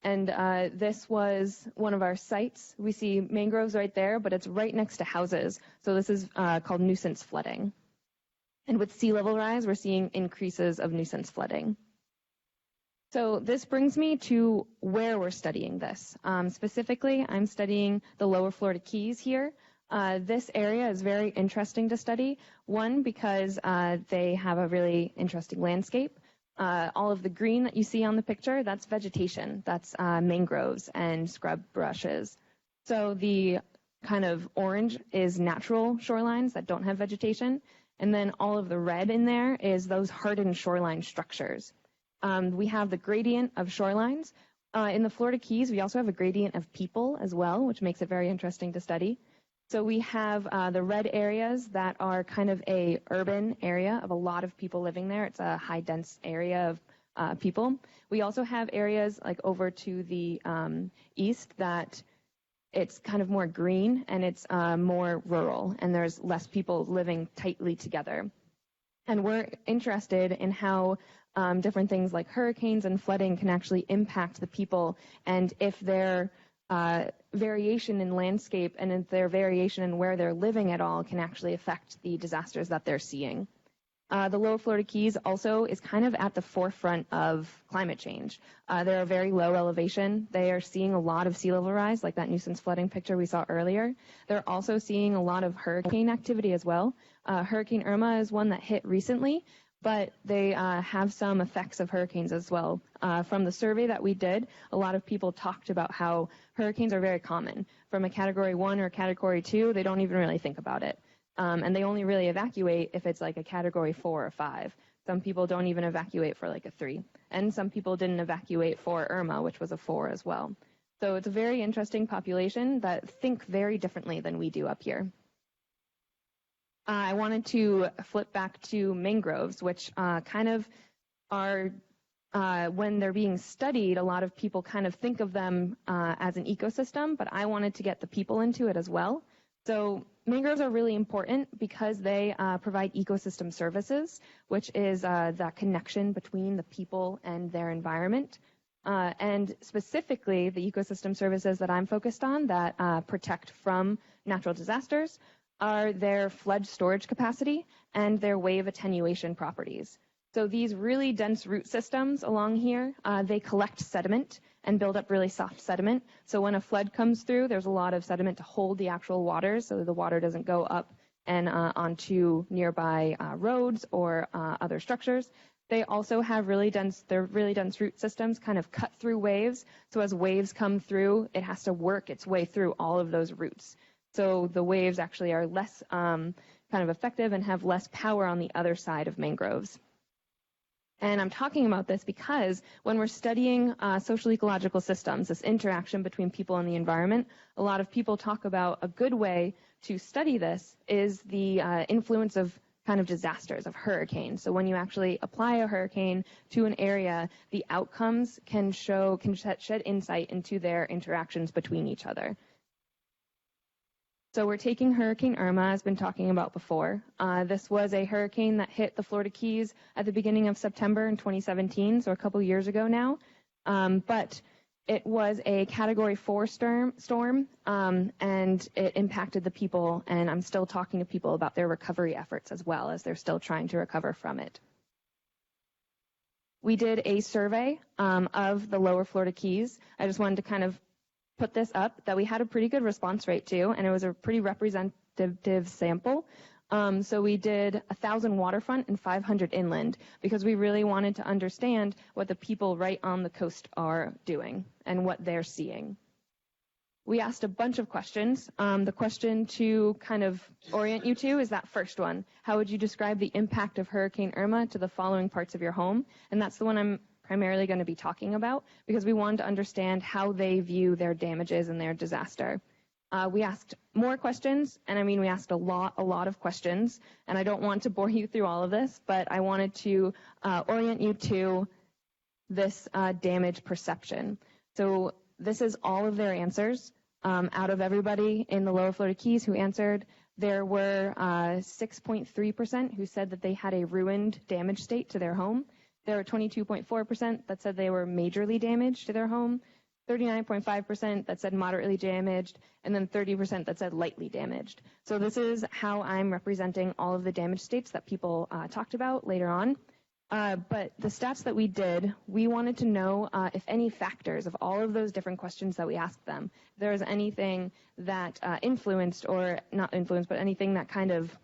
And this was one of our sites. We see mangroves right there, but it's right next to houses, so this is called nuisance flooding. And with sea level rise, we're seeing increases of nuisance flooding. So this brings me to where we're studying this. Specifically, I'm studying the lower Florida Keys here. This area is very interesting to study. One, because they have a really interesting landscape. All of the green that you see on the picture, that's vegetation. That's mangroves and scrub brushes. So the kind of orange is natural shorelines that don't have vegetation. And then all of the red in there is those hardened shoreline structures. We have the gradient of shorelines. In the Florida Keys, we also have a gradient of people as well, which makes it very interesting to study. So we have the red areas that are kind of a urban area of a lot of people living there. It's a high dense area of people. We also have areas like over to the east that it's kind of more green and it's more rural and there's less people living tightly together. And we're interested in how different things like hurricanes and flooding can actually impact the people, and if their variation in landscape and if their variation in where they're living at all can actually affect the disasters that they're seeing. The Lower Florida Keys also is kind of at the forefront of climate change. They're a very low elevation. They are seeing a lot of sea level rise, like that nuisance flooding picture we saw earlier. They're also seeing a lot of hurricane activity as well. Hurricane Irma is one that hit recently, but they have some effects of hurricanes as well. From the survey that we did, a lot of people talked about how hurricanes are very common. From a Category 1 or Category 2, they don't even really think about it. And they only really evacuate if it's like a Category 4 or 5. Some people don't even evacuate for like a 3. And some people didn't evacuate for Irma, which was a 4 as well. So it's a very interesting population that think very differently than we do up here. I wanted to flip back to mangroves, which kind of are, when they're being studied, a lot of people kind of think of them as an ecosystem, but I wanted to get the people into it as well. So mangroves are really important because they provide ecosystem services, which is that connection between the people and their environment. And specifically, the ecosystem services that I'm focused on that protect from natural disasters are their flood storage capacity and their wave attenuation properties. So these really dense root systems along here, they collect sediment and build up really soft sediment. So when a flood comes through, there's a lot of sediment to hold the actual water so the water doesn't go up and onto nearby roads or other structures. They also have really dense root systems kind of cut through waves. So as waves come through, it has to work its way through all of those roots. So the waves actually are less kind of effective and have less power on the other side of mangroves. And I'm talking about this because when we're studying social ecological systems, this interaction between people and the environment, a lot of people talk about a good way to study this is the influence of kind of disasters, of hurricanes. So when you actually apply a hurricane to an area, the outcomes can shed insight into their interactions between each other. So we're taking Hurricane Irma, as been talking about before. This was a hurricane that hit the Florida Keys at the beginning of September in 2017, so a couple years ago now. But it was a Category 4 storm, and it impacted the people, and I'm still talking to people about their recovery efforts as well as they're still trying to recover from it. We did a survey of the Lower Florida Keys. I just wanted to kind of put this up that we had a pretty good response rate to, and it was a pretty representative sample. So we did 1,000 waterfront and 500 inland because we really wanted to understand what the people right on the coast are doing and what they're seeing. We asked a bunch of questions. The question to kind of orient you to is that first one. How would you describe the impact of Hurricane Irma to the following parts of your home? And that's the one I'm primarily going to be talking about because we wanted to understand how they view their damages and their disaster. We asked more questions, and I mean we asked a lot of questions, and I don't want to bore you through all of this, but I wanted to orient you to this damage perception. So this is all of their answers. Out of everybody in the Lower Florida Keys who answered, there were 6.3% who said that they had a ruined, damaged state to their home. There were 22.4% that said they were majorly damaged to their home, 39.5% that said moderately damaged, and then 30% that said lightly damaged. So this is how I'm representing all of the damage states that people talked about later on. But the stats that we did, we wanted to know if any factors of all of those different questions that we asked them, if there was anything that influenced or not influenced, but anything that kind of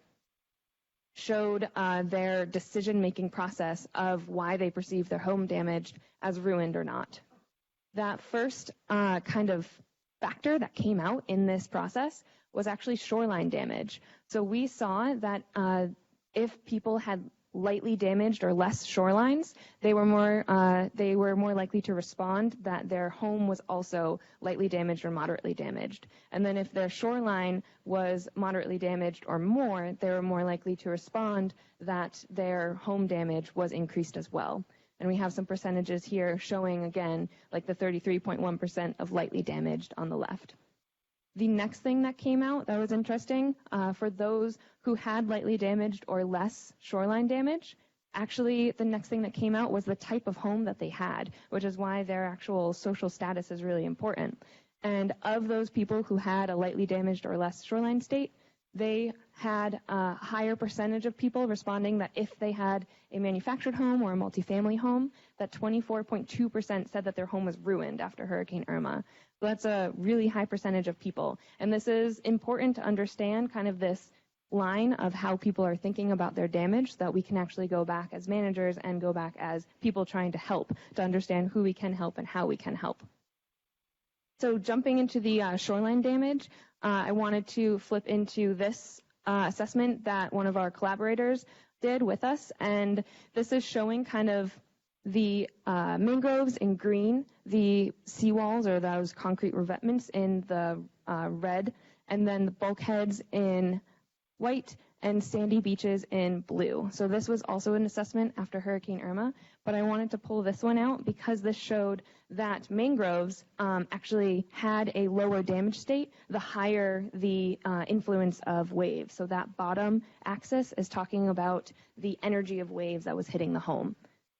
showed their decision-making process of why they perceive their home damaged as ruined or not. That first kind of factor that came out in this process was actually shoreline damage. So we saw that if people had lightly damaged or less shorelines, they were more likely to respond that their home was also lightly damaged or moderately damaged. And then if their shoreline was moderately damaged or more, they were more likely to respond that their home damage was increased as well. And we have some percentages here showing, again, like the 33.1% of lightly damaged on the left. The next thing that came out that was interesting, for those who had lightly damaged or less shoreline damage, actually the next thing that came out was the type of home that they had, which is why their actual social status is really important. And of those people who had a lightly damaged or less shoreline state, they had a higher percentage of people responding that if they had a manufactured home or a multifamily home, that 24.2% said that their home was ruined after Hurricane Irma. So that's a really high percentage of people. And this is important to understand kind of this line of how people are thinking about their damage so that we can actually go back as managers and go back as people trying to help to understand who we can help and how we can help. So jumping into the shoreline damage, I wanted to flip into this assessment that one of our collaborators did with us, and this is showing kind of the mangroves in green, the seawalls or those concrete revetments in the red, and then the bulkheads in white and sandy beaches in blue. So this was also an assessment after Hurricane Irma, but I wanted to pull this one out because this showed that mangroves actually had a lower damage state the higher the influence of waves. So that bottom axis is talking about the energy of waves that was hitting the home.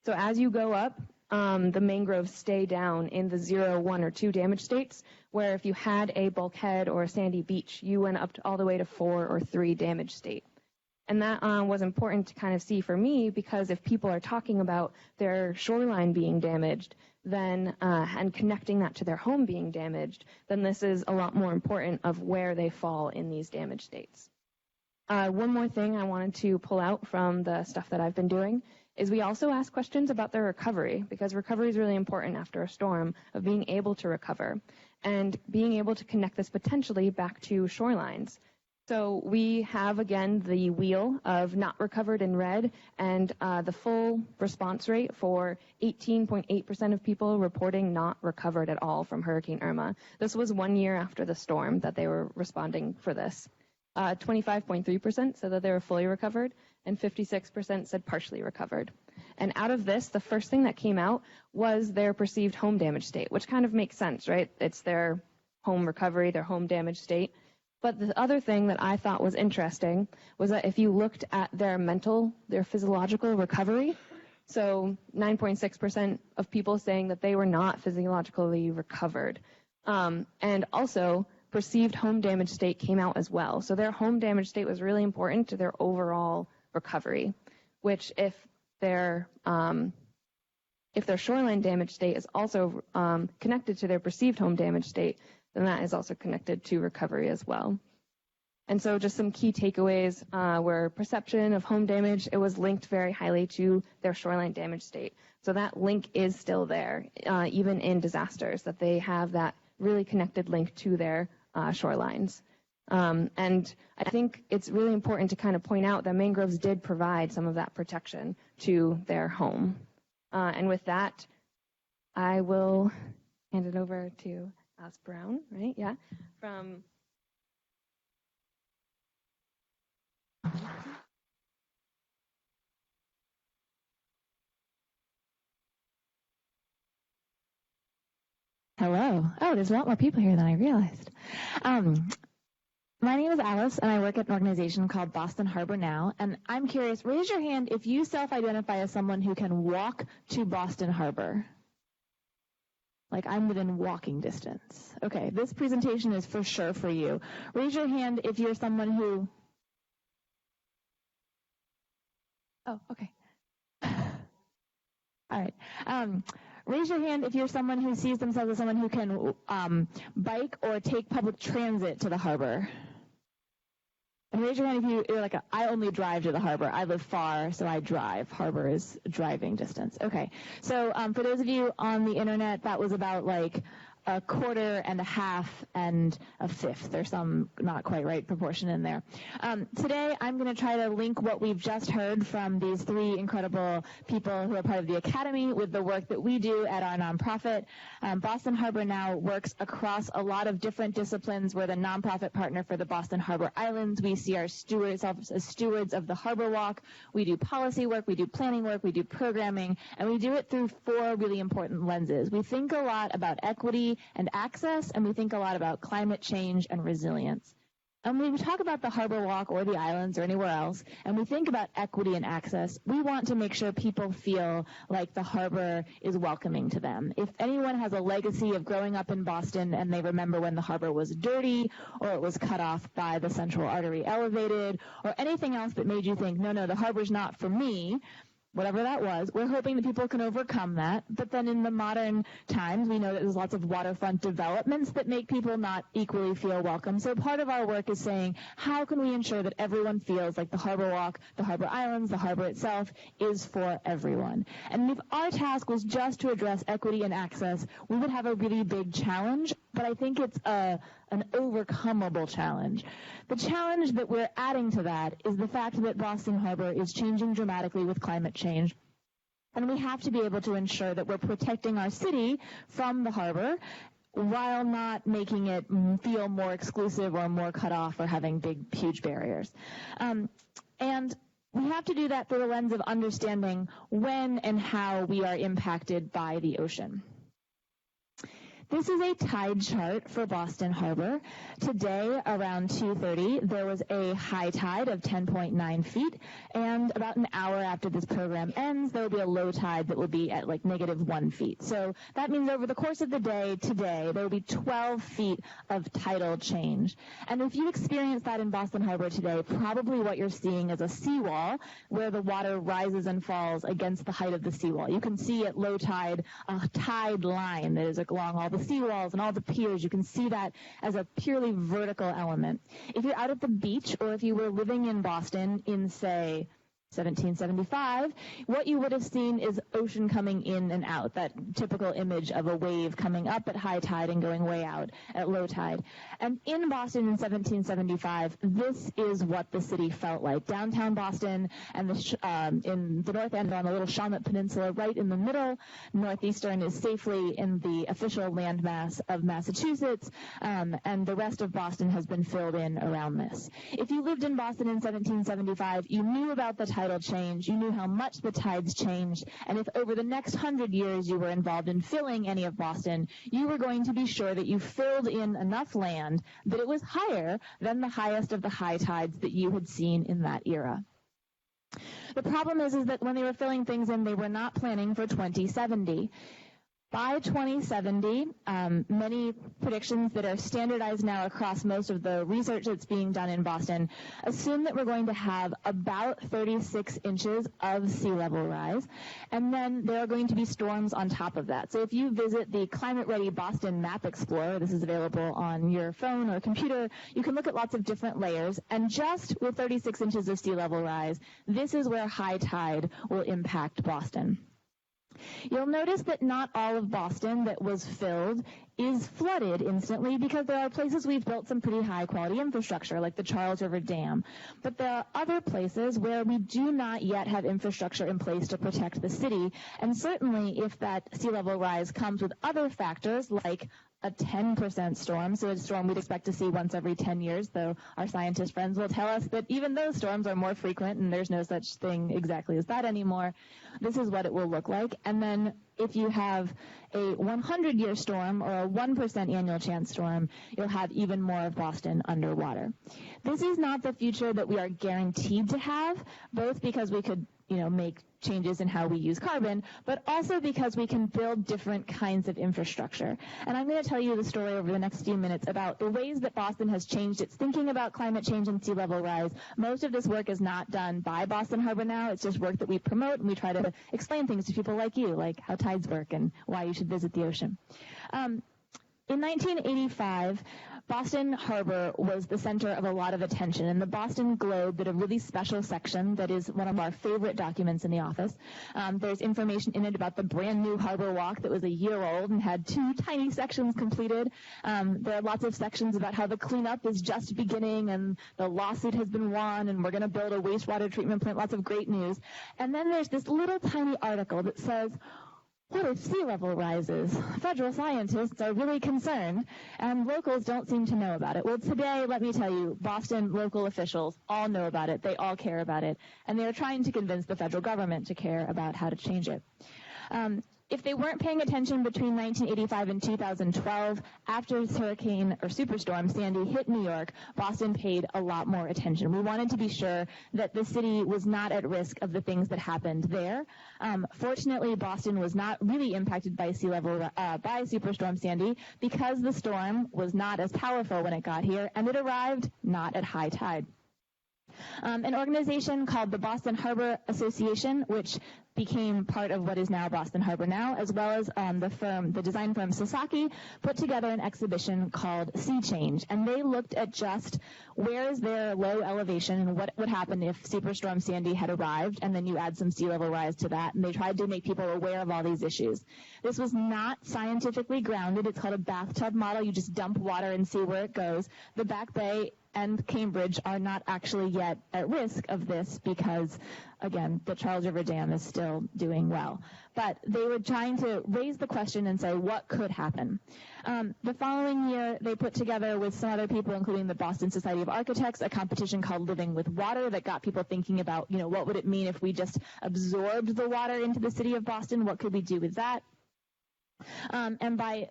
So as you go up, the mangroves stay down in the 0, 1, or 2 damage states, where if you had a bulkhead or a sandy beach, you went up to all the way to 4 or 3 damage state. And that was important to kind of see for me, because if people are talking about their shoreline being damaged, then and connecting that to their home being damaged, then this is a lot more important of where they fall in these damage states. One more thing I wanted to pull out from the stuff that I've been doing is we also ask questions about their recovery, because recovery is really important after a storm, of being able to recover and being able to connect this potentially back to shorelines. So we have, again, the wheel of not recovered in red, and the full response rate for 18.8% of people reporting not recovered at all from Hurricane Irma. This was 1 year after the storm that they were responding for this. 25.3% said that they were fully recovered, and 56% said partially recovered. And out of this, the first thing that came out was their perceived home damage state, which kind of makes sense, right? It's their home recovery, their home damage state. But the other thing that I thought was interesting was that if you looked at their physiological recovery, so 9.6% of people saying that they were not physiologically recovered. And also, perceived home damage state came out as well. So their home damage state was really important to their overall recovery, which if their shoreline damage state is also connected to their perceived home damage state, then that is also connected to recovery as well. And so just some key takeaways were perception of home damage. It was linked very highly to their shoreline damage state. So that link is still there, even in disasters, that they have that really connected link to their shorelines. And I think it's really important to kind of point out that mangroves did provide some of that protection to their home. And with that, I will hand it over to Alice Brown, right? Yeah, from... Hello. Oh, there's a lot more people here than I realized. My name is Alice, and I work at an organization called Boston Harbor Now. And I'm curious, raise your hand if you self-identify as someone who can walk to Boston Harbor. Like, I'm within walking distance. Okay, this presentation is for sure for you. Raise your hand if you're someone who... Oh, okay. All right. Raise your hand if you're someone who sees themselves as someone who can bike or take public transit to the harbor. And raise your hand if you're like, I only drive to the harbor. I live far, so I drive. Harbor is driving distance. Okay. So for those of you on the internet, that was about like a quarter and a half and a fifth. There's some not quite right proportion in there. Today, I'm going to try to link what we've just heard from these three incredible people who are part of the Academy with the work that we do at our nonprofit. Boston Harbor Now works across a lot of different disciplines. We're the nonprofit partner for the Boston Harbor Islands. We see ourselves as stewards of the Harbor Walk. We do policy work, we do planning work, we do programming, and we do it through four really important lenses. We think a lot about equity and access, and we think a lot about climate change and resilience. And when we talk about the Harbor Walk or the islands or anywhere else, and we think about equity and access, we want to make sure people feel like the harbor is welcoming to them. If anyone has a legacy of growing up in Boston and they remember when the harbor was dirty or it was cut off by the Central Artery elevated or anything else that made you think, no, the harbor's not for me, whatever that was, we're hoping that people can overcome that. But then in the modern times, we know that there's lots of waterfront developments that make people not equally feel welcome. So part of our work is saying, how can we ensure that everyone feels like the Harbor Walk, the Harbor Islands, the harbor itself is for everyone? And if our task was just to address equity and access, we would have a really big challenge, but I think it's an overcomable challenge. The challenge that we're adding to that is the fact that Boston Harbor is changing dramatically with climate change. And we have to be able to ensure that we're protecting our city from the harbor while not making it feel more exclusive or more cut off or having huge barriers. And we have to do that through the lens of understanding when and how we are impacted by the ocean. This is a tide chart for Boston Harbor. Today, around 2:30, there was a high tide of 10.9 feet, and about an hour after this program ends, there will be a low tide that will be at like -1 feet. So that means over the course of the day today, there will be 12 feet of tidal change. And if you experience that in Boston Harbor today, probably what you're seeing is a seawall where the water rises and falls against the height of the seawall. You can see at low tide a tide line that is along all the seawalls and all the piers. You can see that as a purely vertical element. If you're out at the beach or if you were living in Boston in, say, 1775, what you would have seen is ocean coming in and out, that typical image of a wave coming up at high tide and going way out at low tide. And in Boston in 1775, this is what the city felt like. Downtown Boston and in the north end on the Little Shawmut Peninsula, right in the middle. Northeastern is safely in the official landmass of Massachusetts, and the rest of Boston has been filled in around this. If you lived in Boston in 1775, you knew about the tidal change, you knew how much the tides changed, and if over the next 100 years you were involved in filling any of Boston, you were going to be sure that you filled in enough land that it was higher than the highest of the high tides that you had seen in that era. The problem is that when they were filling things in, they were not planning for 2070. By 2070, many predictions that are standardized now across most of the research that's being done in Boston assume that we're going to have about 36 inches of sea level rise, and then there are going to be storms on top of that. So if you visit the Climate Ready Boston Map Explorer, this is available on your phone or computer, you can look at lots of different layers, and just with 36 inches of sea level rise, this is where high tide will impact Boston. You'll notice that not all of Boston that was filled is flooded instantly because there are places we've built some pretty high-quality infrastructure, like the Charles River Dam. But there are other places where we do not yet have infrastructure in place to protect the city. And certainly if that sea level rise comes with other factors like a 10% storm, so a storm we'd expect to see once every 10 years, though our scientist friends will tell us that even those storms are more frequent and there's no such thing exactly as that anymore. This is what it will look like. And then if you have a 100-year storm or a 1% annual chance storm, you'll have even more of Boston underwater. This is not the future that we are guaranteed to have, both because we could make changes in how we use carbon, but also because we can build different kinds of infrastructure. And I'm going to tell you the story over the next few minutes about the ways that Boston has changed its thinking about climate change and sea level rise. Most of this work is not done by Boston Harbor Now. It's just work that we promote, and we try to explain things to people like you, like how tides work and why you should visit the ocean. In 1985, Boston Harbor was the center of a lot of attention, and the Boston Globe did a really special section that is one of our favorite documents in the office. There's information in it about the brand new harbor walk that was a year old and had 2 tiny sections completed. There are lots of sections about how the cleanup is just beginning and the lawsuit has been won and we're going to build a wastewater treatment plant, lots of great news. And then there's this little tiny article that says, what if sea level rises? Federal scientists are really concerned, and locals don't seem to know about it. Well, today, let me tell you, Boston local officials all know about it. They all care about it, and they're trying to convince the federal government to care about how to change it. If they weren't paying attention between 1985 and 2012, after Hurricane or Superstorm Sandy hit New York, Boston paid a lot more attention. We wanted to be sure that the city was not at risk of the things that happened there. Fortunately, Boston was not really impacted by by Superstorm Sandy because the storm was not as powerful when it got here, and it arrived not at high tide. An organization called the Boston Harbor Association, which became part of what is now Boston Harbor Now, as well as the design firm Sasaki, put together an exhibition called Sea Change. And they looked at just where is there low elevation and what would happen if Superstorm Sandy had arrived, and then you add some sea level rise to that. And they tried to make people aware of all these issues. This was not scientifically grounded. It's called a bathtub model. You just dump water and see where it goes. The Back Bay and Cambridge are not actually yet at risk of this because, again, the Charles River Dam is still doing well. But they were trying to raise the question and say, what could happen? The following year, they put together with some other people, including the Boston Society of Architects, a competition called Living with Water that got people thinking about, what would it mean if we just absorbed the water into the city of Boston? What could we do with that? And by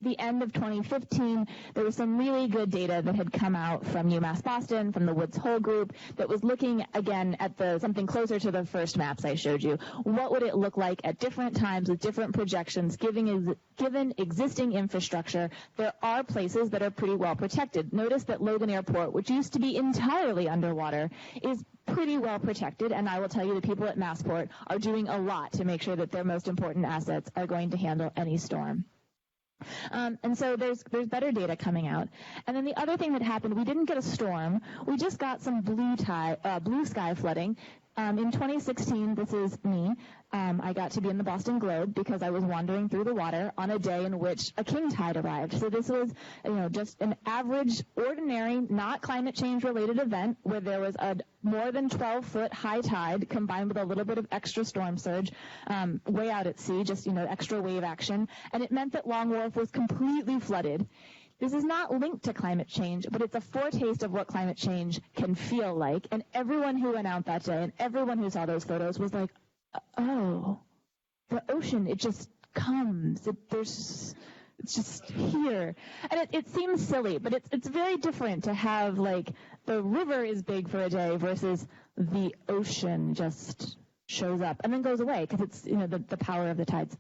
the end of 2015, there was some really good data that had come out from UMass Boston, from the Woods Hole group, that was looking again at something closer to the first maps I showed you. What would it look like at different times with different projections, given existing infrastructure? There are places that are pretty well protected. Notice that Logan Airport, which used to be entirely underwater, is pretty well protected, and I will tell you the people at Massport are doing a lot to make sure that their most important assets are going to handle any storm. And so there's better data coming out. And then the other thing that happened, we didn't get a storm. We just got some blue sky flooding. In 2016, this is me. I got to be in the Boston Globe because I was wandering through the water on a day in which a king tide arrived. So this was, just an average, ordinary, not climate change related event where there was a more than 12-foot high tide combined with a little bit of extra storm surge way out at sea, just, extra wave action. And it meant that Long Wharf was completely flooded. This is not linked to climate change, but it's a foretaste of what climate change can feel like. And everyone who went out that day and everyone who saw those photos was like, oh, the ocean, it just comes. It's just here. And it seems silly, but it's very different to have, the river is big for a day versus the ocean just shows up and then goes away because it's, the power of the tides.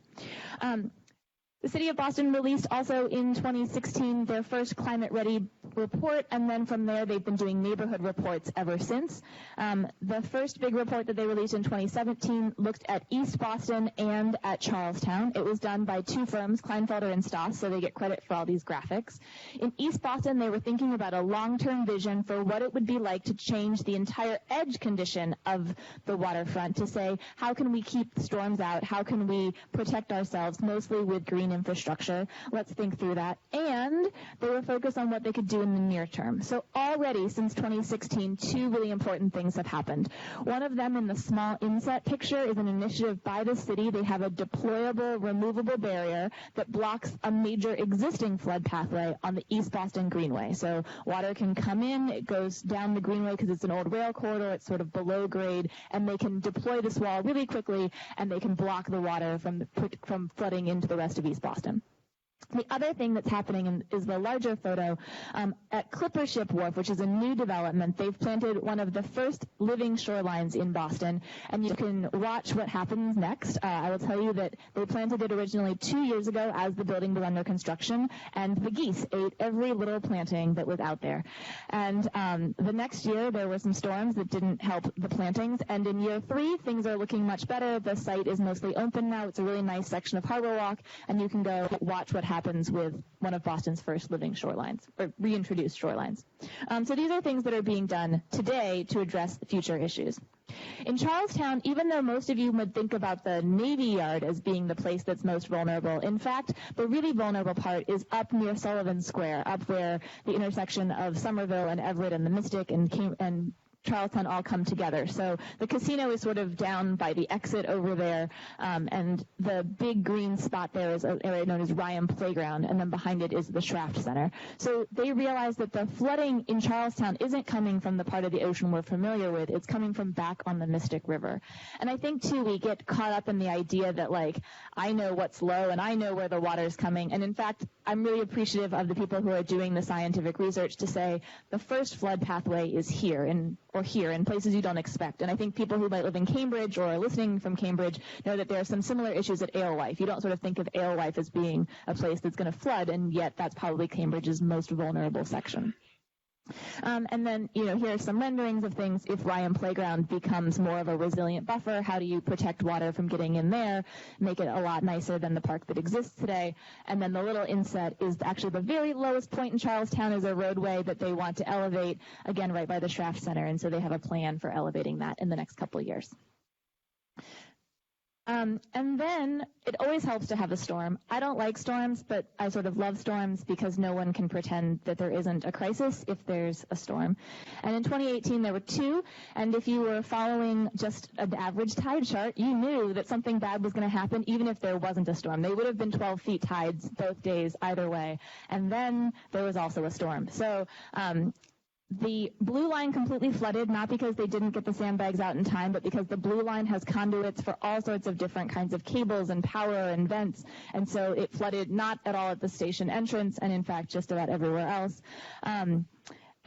The City of Boston released also in 2016 their first Climate Ready report, and then from there they've been doing neighborhood reports ever since. The first big report that they released in 2017 looked at East Boston and at Charlestown. It was done by 2 firms, Kleinfelder and Stoss, so they get credit for all these graphics. In East Boston, they were thinking about a long-term vision for what it would be like to change the entire edge condition of the waterfront to say, how can we keep storms out? How can we protect ourselves, mostly with green infrastructure? Let's think through that. And they were focused on what they could do in the near term. So already since 2016, 2 really important things have happened. One of them in the small inset picture is an initiative by the city. They have a deployable, removable barrier that blocks a major existing flood pathway on the East Boston Greenway. So water can come in, it goes down the Greenway because it's an old rail corridor, it's sort of below grade, and they can deploy this wall really quickly, and they can block the water from flooding into the rest of East Boston. The other thing that's happening is the larger photo at Clipper Ship Wharf, which is a new development. They've planted one of the first living shorelines in Boston, and you can watch what happens next. I will tell you that they planted it originally 2 years ago as the building was under construction, and the geese ate every little planting that was out there. And the next year, there were some storms that didn't help the plantings, and in year 3, things are looking much better. The site is mostly open now. It's a really nice section of Harbor Walk, and you can go watch what happens happens with one of Boston's first living shorelines, or reintroduced shorelines. So these are things that are being done today to address future issues. In Charlestown, even though most of you would think about the Navy Yard as being the place that's most vulnerable, in fact, the really vulnerable part is up near Sullivan Square, up where the intersection of Somerville and Everett and the Mystic and Charlestown all come together. So the casino is sort of down by the exit over there, and the big green spot there is an area known as Ryan Playground, and then behind it is the Shraft Center. So they realized that the flooding in Charlestown isn't coming from the part of the ocean we're familiar with, it's coming from back on the Mystic River. And I think, too, we get caught up in the idea that, like, I know what's low and I know where the water's coming. And in fact, I'm really appreciative of the people who are doing the scientific research to say the first flood pathway is here, in places you don't expect. And I think people who might live in Cambridge or are listening from Cambridge know that there are some similar issues at Alewife. You don't sort of think of Alewife as being a place that's going to flood, and yet that's probably Cambridge's most vulnerable section. And then, here are some renderings of things. If Ryan Playground becomes more of a resilient buffer, how do you protect water from getting in there, make it a lot nicer than the park that exists today? And then the little inset is actually the very lowest point in Charlestown is a roadway that they want to elevate, again, right by the Shraft Center. And so they have a plan for elevating that in the next couple of years. And then it always helps to have a storm. I don't like storms, but I sort of love storms because no one can pretend that there isn't a crisis if there's a storm. And in 2018, there were two, and if you were following just an average tide chart, you knew that something bad was going to happen even if there wasn't a storm. They would have been 12 feet tides both days either way. And then there was also a storm. So the blue line completely flooded, not because they didn't get the sandbags out in time, but because the blue line has conduits for all sorts of different kinds of cables and power and vents. And so it flooded not at all at the station entrance, and in fact just about everywhere else.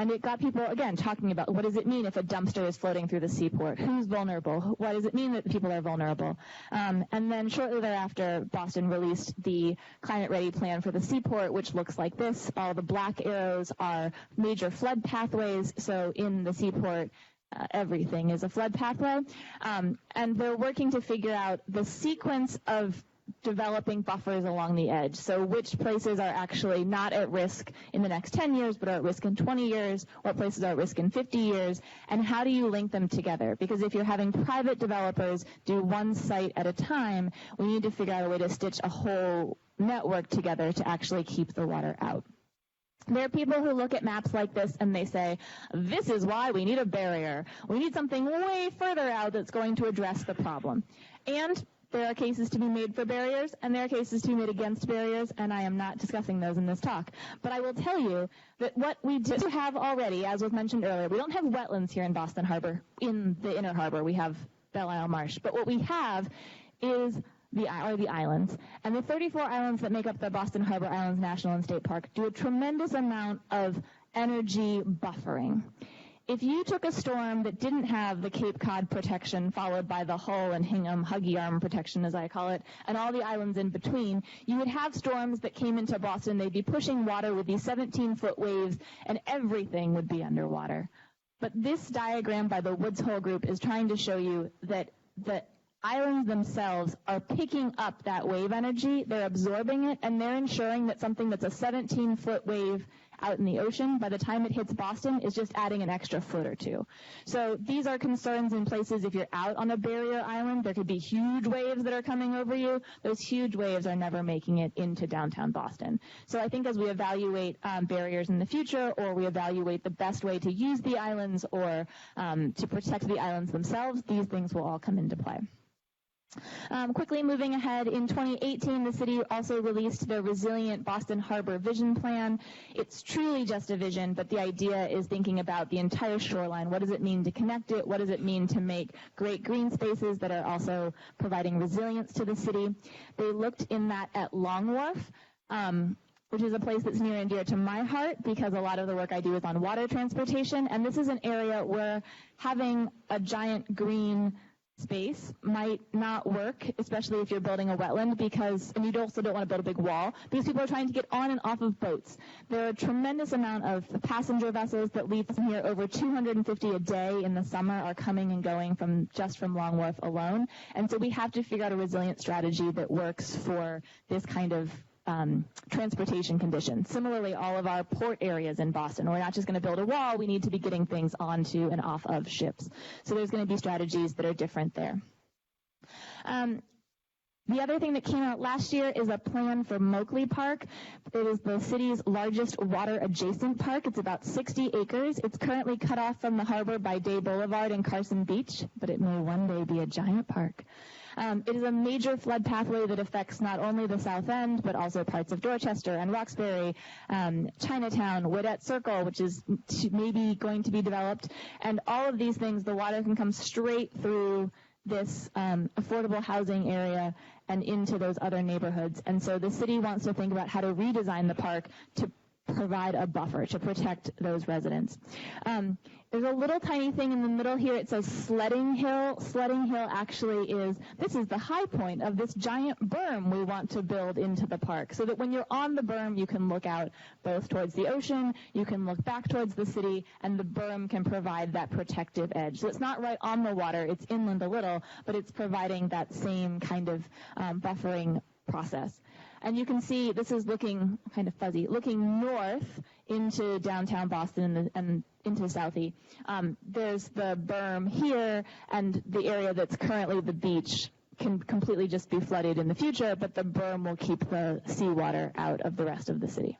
And it got people, again, talking about what does it mean if a dumpster is floating through the seaport? Who's vulnerable? What does it mean that people are vulnerable? And then shortly thereafter, Boston released the climate-ready plan for the seaport, which looks like this. All the black arrows are major flood pathways. So in the seaport, everything is a flood pathway. And they're working to figure out the sequence of developing buffers along the edge. So which places are actually not at risk in the next 10 years, but are at risk in 20 years, what places are at risk in 50 years, and how do you link them together? Because if you're having private developers do one site at a time, we need to figure out a way to stitch a whole network together to actually keep the water out. There are people who look at maps like this and they say, this is why we need a barrier. We need something way further out that's going to address the problem. And there are cases to be made for barriers, and there are cases to be made against barriers, and I am not discussing those in this talk. But I will tell you that what we do have already, as was mentioned earlier, we don't have wetlands here in Boston Harbor, in the inner harbor. We have Belle Isle Marsh. But what we have is the islands. And the 34 islands that make up the Boston Harbor Islands National and State Park do a tremendous amount of energy buffering. If you took a storm that didn't have the Cape Cod protection followed by the Hull and Hingham Huggy Arm protection, as I call it, and all the islands in between, you would have storms that came into Boston. They'd be pushing water with these 17-foot waves, and everything would be underwater. But this diagram by the Woods Hole Group is trying to show you that the islands themselves are picking up that wave energy, they're absorbing it, and they're ensuring that something that's a 17-foot wave out in the ocean, by the time it hits Boston, is just adding an extra foot or two. So these are concerns in places if you're out on a barrier island, there could be huge waves that are coming over you. Those huge waves are never making it into downtown Boston. So I think as we evaluate barriers in the future, or we evaluate the best way to use the islands or to protect the islands themselves, these things will all come into play. Quickly moving ahead, in 2018, the city also released the Resilient Boston Harbor Vision Plan. It's truly just a vision, but the idea is thinking about the entire shoreline. What does it mean to connect it? What does it mean to make great green spaces that are also providing resilience to the city? They looked in that at Long Wharf, which is a place that's near and dear to my heart because a lot of the work I do is on water transportation, and this is an area where having a giant green space might not work, especially if you're building a wetland, and you also don't want to build a big wall, because people are trying to get on and off of boats. There are a tremendous amount of passenger vessels that leave from here. Over 250 a day in the summer are coming and going from Long Wharf alone. And so we have to figure out a resilient strategy that works for this kind of transportation conditions. Similarly, all of our port areas in Boston, we're not just going to build a wall, we need to be getting things onto and off of ships. So there's going to be strategies that are different there. The other thing that came out last year is a plan for Moakley Park. It is the city's largest water-adjacent park. It's about 60 acres. It's currently cut off from the harbor by Day Boulevard and Carson Beach, but it may one day be a giant park. It is a major flood pathway that affects not only the South End, but also parts of Dorchester and Roxbury, Chinatown, Woodette Circle, which is maybe going to be developed. And all of these things, the water can come straight through this affordable housing area and into those other neighborhoods. And so the city wants to think about how to redesign the park to provide a buffer to protect those residents. There's a little tiny thing in the middle here. It says Sledding Hill. Sledding Hill actually this is the high point of this giant berm we want to build into the park, so that when you're on the berm, you can look out both towards the ocean, you can look back towards the city, and the berm can provide that protective edge. So it's not right on the water, it's inland a little, but it's providing that same kind of buffering process. And you can see this is looking kind of fuzzy, looking north into downtown Boston and into Southie. There's the berm here, and the area that's currently the beach can completely just be flooded in the future, but the berm will keep the seawater out of the rest of the city.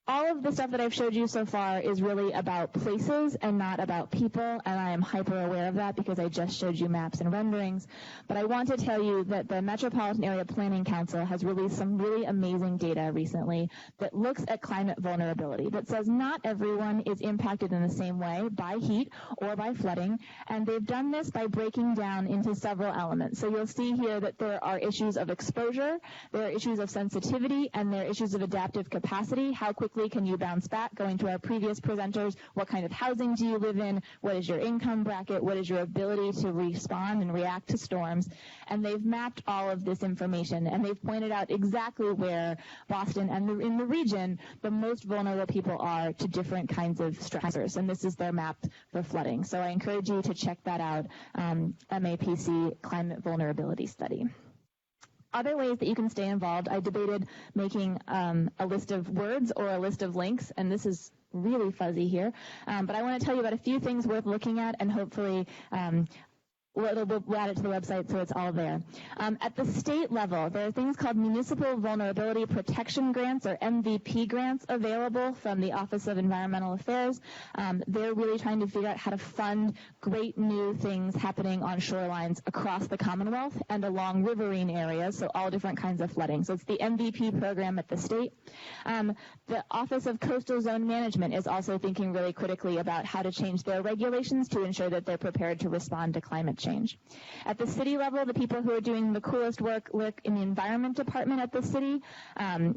All of the stuff that I've showed you so far is really about places and not about people, and I am hyper aware of that because I just showed you maps and renderings. But I want to tell you that the Metropolitan Area Planning Council has released some really amazing data recently that looks at climate vulnerability, that says not everyone is impacted in the same way by heat or by flooding, and they've done this by breaking down into several elements. So you'll see here that there are issues of exposure, there are issues of sensitivity, and there are issues of adaptive capacity. How quickly can you bounce back? Going to our previous presenters, what kind of housing do you live in? What is your income bracket? What is your ability to respond and react to storms? And they've mapped all of this information, and they've pointed out exactly where Boston and in the region the most vulnerable people are to different kinds of stressors. And this is their map for flooding. So I encourage you to check that out, MAPC Climate Vulnerability Study. Other ways that you can stay involved, I debated making a list of words or a list of links, and this is really fuzzy here. But I want to tell you about a few things worth looking at, and hopefully we'll add it to the website so it's all there. At the state level, there are things called Municipal Vulnerability Protection Grants, or MVP grants, available from the Office of Environmental Affairs. They're really trying to figure out how to fund great new things happening on shorelines across the Commonwealth and along riverine areas, so all different kinds of flooding. So it's the MVP program at the state. The Office of Coastal Zone Management is also thinking really critically about how to change their regulations to ensure that they're prepared to respond to climate change. At the city level, the people who are doing the coolest work in the environment department at the city.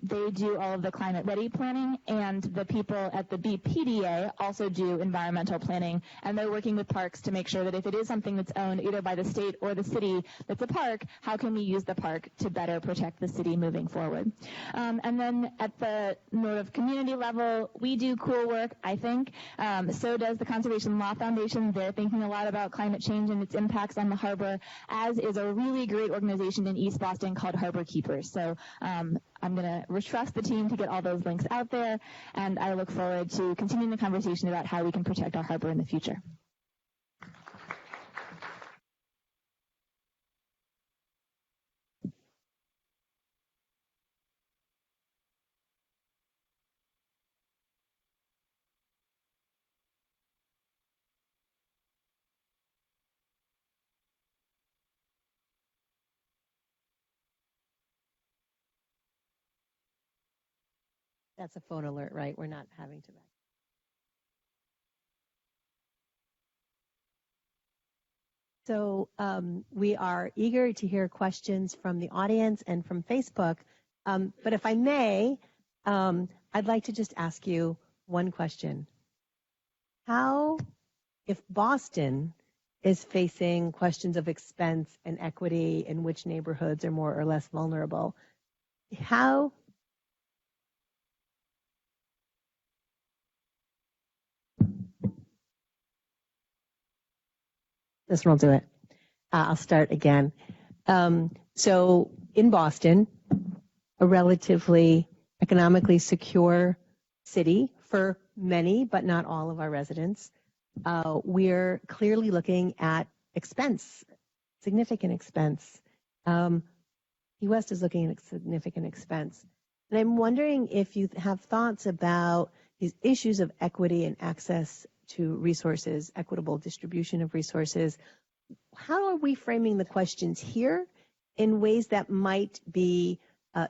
They do all of the climate ready planning, and the people at the BPDA also do environmental planning, and they're working with parks to make sure that if it is something that's owned either by the state or the city that's a park, how can we use the park to better protect the city moving forward. And then at the sort of community level, we do cool work, I think. So does the Conservation Law Foundation. They're thinking a lot about climate change and its impacts on the harbor, as is a really great organization in East Boston called Harbor Keepers. So I'm going to trust the team to get all those links out there, and I look forward to continuing the conversation about how we can protect our harbor in the future. That's a phone alert, right? We're not having to back. So we are eager to hear questions from the audience and from Facebook. But if I may, I'd like to just ask you one question. How, if Boston is facing questions of expense and equity in which neighborhoods are more or less vulnerable, how this one will do it. I'll start again. So in Boston, a relatively economically secure city for many, but not all of our residents, we're clearly looking at expense, significant expense. Key West is looking at significant expense. And I'm wondering if you have thoughts about these issues of equity and access to resources, equitable distribution of resources. How are we framing the questions here in ways that might be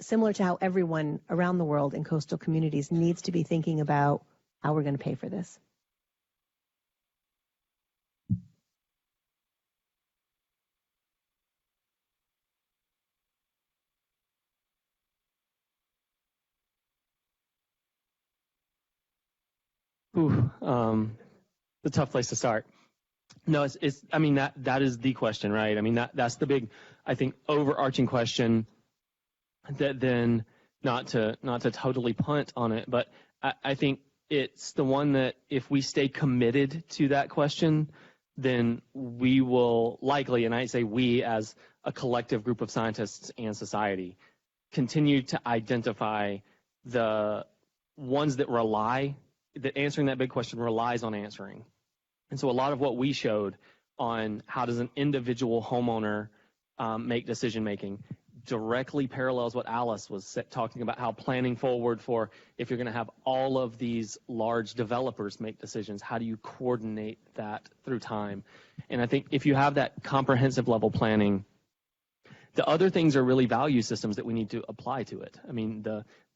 similar to how everyone around the world in coastal communities needs to be thinking about how we're going to pay for this? Ooh, it's a tough place to start. No, I mean, that is the question, right? I mean, that's the big, I think, overarching question that then, not to totally punt on it, but I think it's the one that if we stay committed to that question, then we will likely, and I say we as a collective group of scientists and society, continue to identify the ones that answering that big question relies on answering. And so a lot of what we showed on how does an individual homeowner make decision making directly parallels what Alice was talking about, how planning forward for if you're going to have all of these large developers make decisions, how do you coordinate that through time? And I think if you have that comprehensive level planning, the other things are really value systems that we need to apply to it. I mean,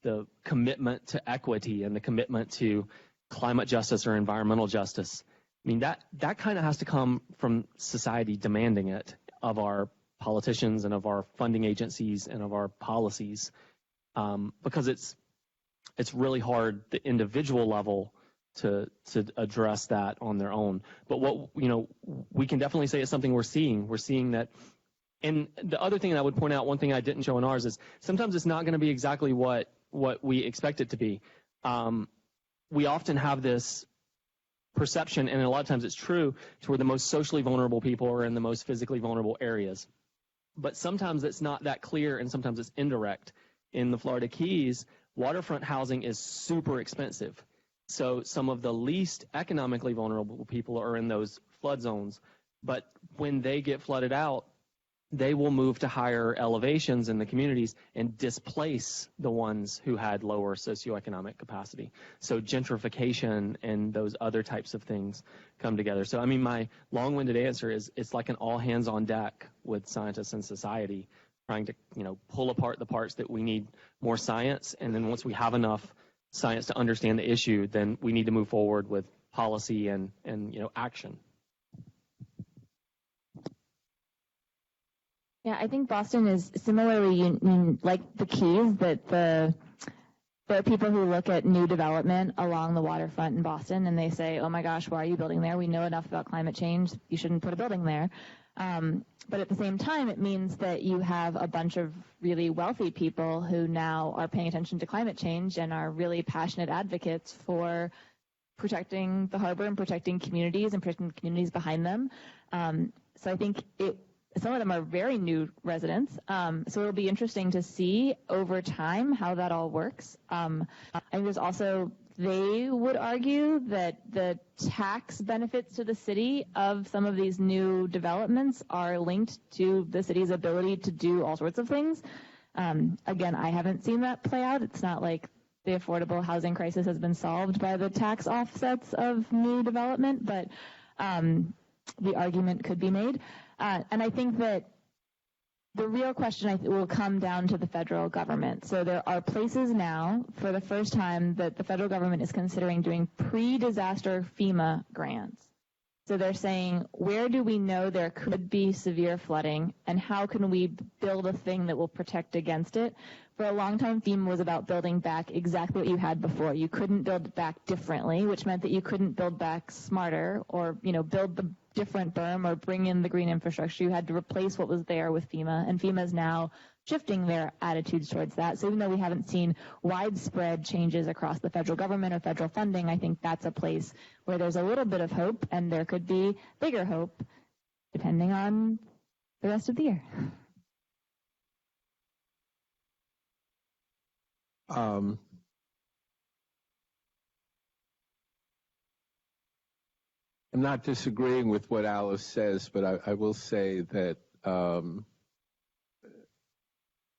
the commitment to equity and the commitment to climate justice or environmental justice. I mean, that kind of has to come from society demanding it of our politicians and of our funding agencies and of our policies, because it's really hard the individual level to address that on their own. But what we can definitely say is something we're seeing. We're seeing that. And the other thing that I would point out, one thing I didn't show in ours is sometimes it's not going to be exactly what we expect it to be. We often have this perception, and a lot of times it's true, to where the most socially vulnerable people are in the most physically vulnerable areas. But sometimes it's not that clear, and sometimes it's indirect. In the Florida Keys, waterfront housing is super expensive. So some of the least economically vulnerable people are in those flood zones. But when they get flooded out, they will move to higher elevations in the communities and displace the ones who had lower socioeconomic capacity. So gentrification and those other types of things come together. So, I mean, my long-winded answer is it's like an all hands on deck with scientists and society trying to, pull apart the parts that we need more science. And then once we have enough science to understand the issue, then we need to move forward with policy and action. Yeah, I think Boston is similarly like the Keys, that there are people who look at new development along the waterfront in Boston and they say, oh my gosh, why are you building there? We know enough about climate change. You shouldn't put a building there. But at the same time, it means that you have a bunch of really wealthy people who now are paying attention to climate change and are really passionate advocates for protecting the harbor and protecting communities and protecting the communities behind them. So I think some of them are very new residents, so it'll be interesting to see over time how that all works. And there's also, they would argue that the tax benefits to the city of some of these new developments are linked to the city's ability to do all sorts of things. Again, I haven't seen that play out. It's not like the affordable housing crisis has been solved by the tax offsets of new development, but the argument could be made. And I think that the real question will come down to the federal government. So there are places now, for the first time, that the federal government is considering doing pre-disaster FEMA grants. So they're saying, where do we know there could be severe flooding, and how can we build a thing that will protect against it? For a long time, FEMA was about building back exactly what you had before. You couldn't build it back differently, which meant that you couldn't build back smarter or, build the different berm or bring in the green infrastructure. You had to replace what was there with FEMA, and FEMA is now shifting their attitudes towards that. So even though we haven't seen widespread changes across the federal government or federal funding, I think that's a place where there's a little bit of hope, and there could be bigger hope depending on the rest of the year. I'm not disagreeing with what Alice says, but I will say that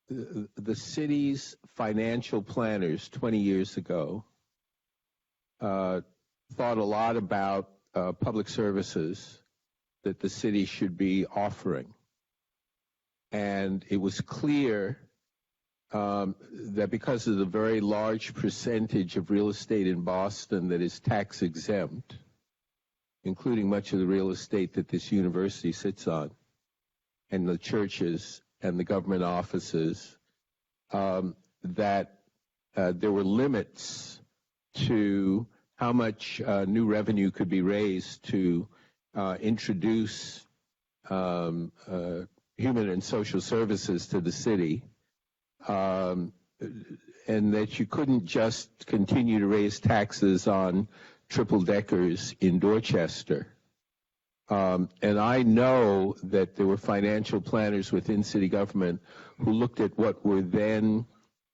the city's financial planners 20 years ago thought a lot about public services that the city should be offering. And it was clear that because of the very large percentage of real estate in Boston that is tax exempt, including much of the real estate that this university sits on, and the churches and the government offices, that there were limits to how much new revenue could be raised to introduce human and social services to the city, and that you couldn't just continue to raise taxes on triple-deckers in Dorchester. And I know that there were financial planners within city government who looked at what were then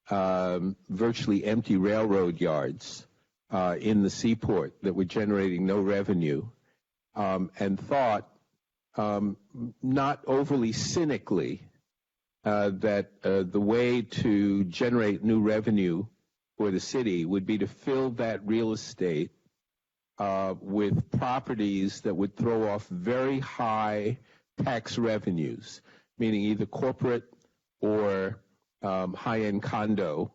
virtually empty railroad yards in the seaport that were generating no revenue, and thought, not overly cynically, that the way to generate new revenue for the city would be to fill that real estate with properties that would throw off very high tax revenues, meaning either corporate or high-end condo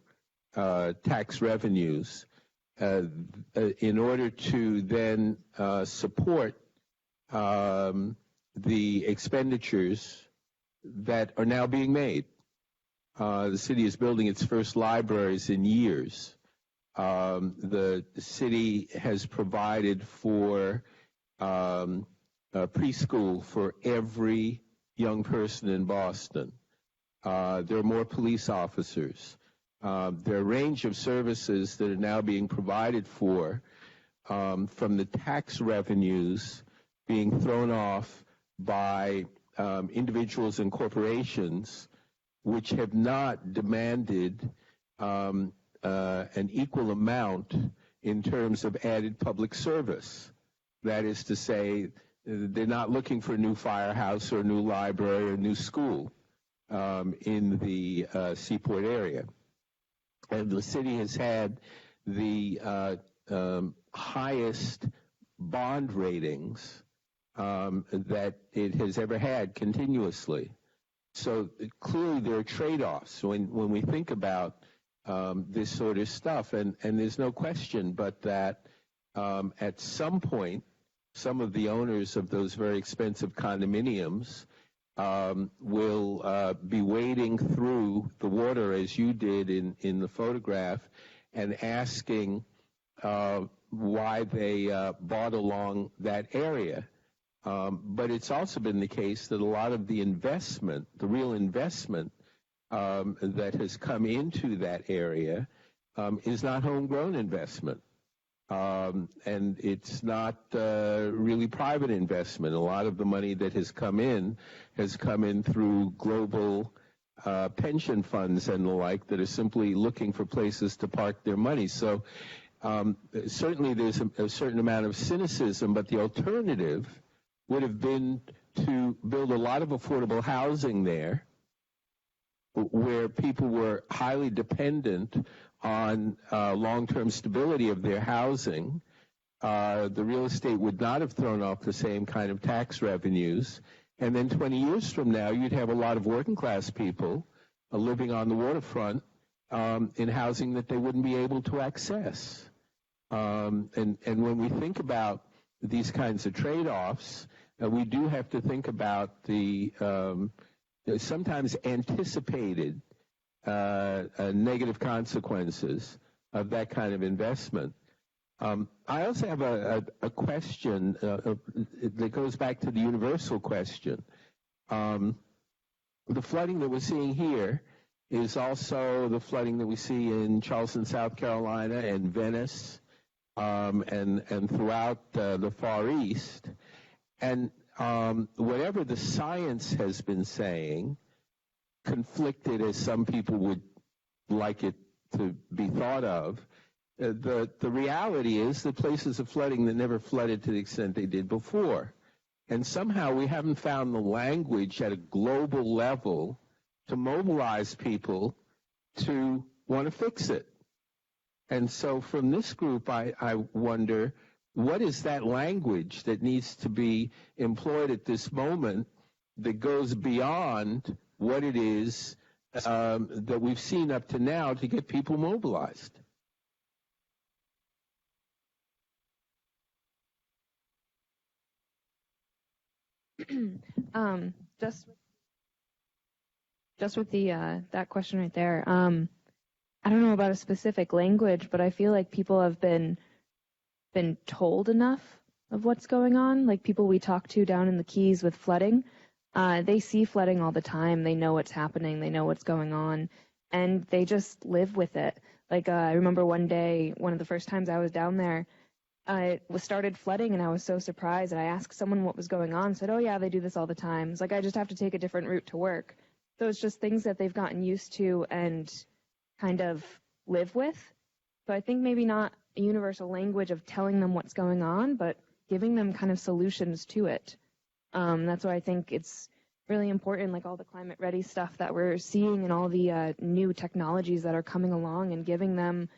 tax revenues, in order to then support the expenditures that are now being made. The city is building its first libraries in years. The city has provided for preschool for every young person in Boston. There are more police officers. There are a range of services that are now being provided for from the tax revenues being thrown off by individuals and corporations which have not demanded an equal amount in terms of added public service. That is to say, they're not looking for a new firehouse or a new library or a new school in the seaport area. And the city has had the highest bond ratings that it has ever had continuously. So clearly there are trade-offs when we think about this sort of stuff, and there's no question but that at some point, some of the owners of those very expensive condominiums will be wading through the water, as you did in the photograph, and asking why they bought along that area. But it's also been the case that a lot of the investment, the real investment that has come into that area is not homegrown investment. And it's not really private investment. A lot of the money that has come in through global pension funds and the like that are simply looking for places to park their money. So certainly there's a certain amount of cynicism, but the alternative would have been to build a lot of affordable housing there where people were highly dependent on long-term stability of their housing. The real estate would not have thrown off the same kind of tax revenues. And then 20 years from now, you'd have a lot of working-class people living on the waterfront in housing that they wouldn't be able to access. And when we think about these kinds of trade-offs, we do have to think about the sometimes anticipated negative consequences of that kind of investment. I also have a question that goes back to the universal question. The flooding that we're seeing here is also the flooding that we see in Charleston, South Carolina, and Venice, and throughout the Far East. And whatever the science has been saying, conflicted as some people would like it be thought of. The reality is that places are flooding that never flooded to the extent they did before. And somehow we haven't found the language at a global level to mobilize people to want to fix it. And so from this group, I wonder, what is that language that needs to be employed at this moment that goes beyond what it is that we've seen up to now to get people mobilized? Just with the that question right there. I don't know about a specific language, but I feel like people have been told enough of what's going on. Like people we talk to down in the Keys with flooding, they see flooding all the time. They know what's happening. They know what's going on, and they just live with it. Like I remember one day, one of the first times I was down there, it started flooding, and I was so surprised. And I asked someone what was going on. Said, "Oh yeah, they do this all the time." It's like I just have to take a different route to work. So it's just things that they've gotten used to and kind of live with. So I think maybe not a universal language of telling them what's going on, but giving them kind of solutions to it. That's why I think it's really important, like all the climate ready stuff that we're seeing and all the new technologies that are coming along, and giving them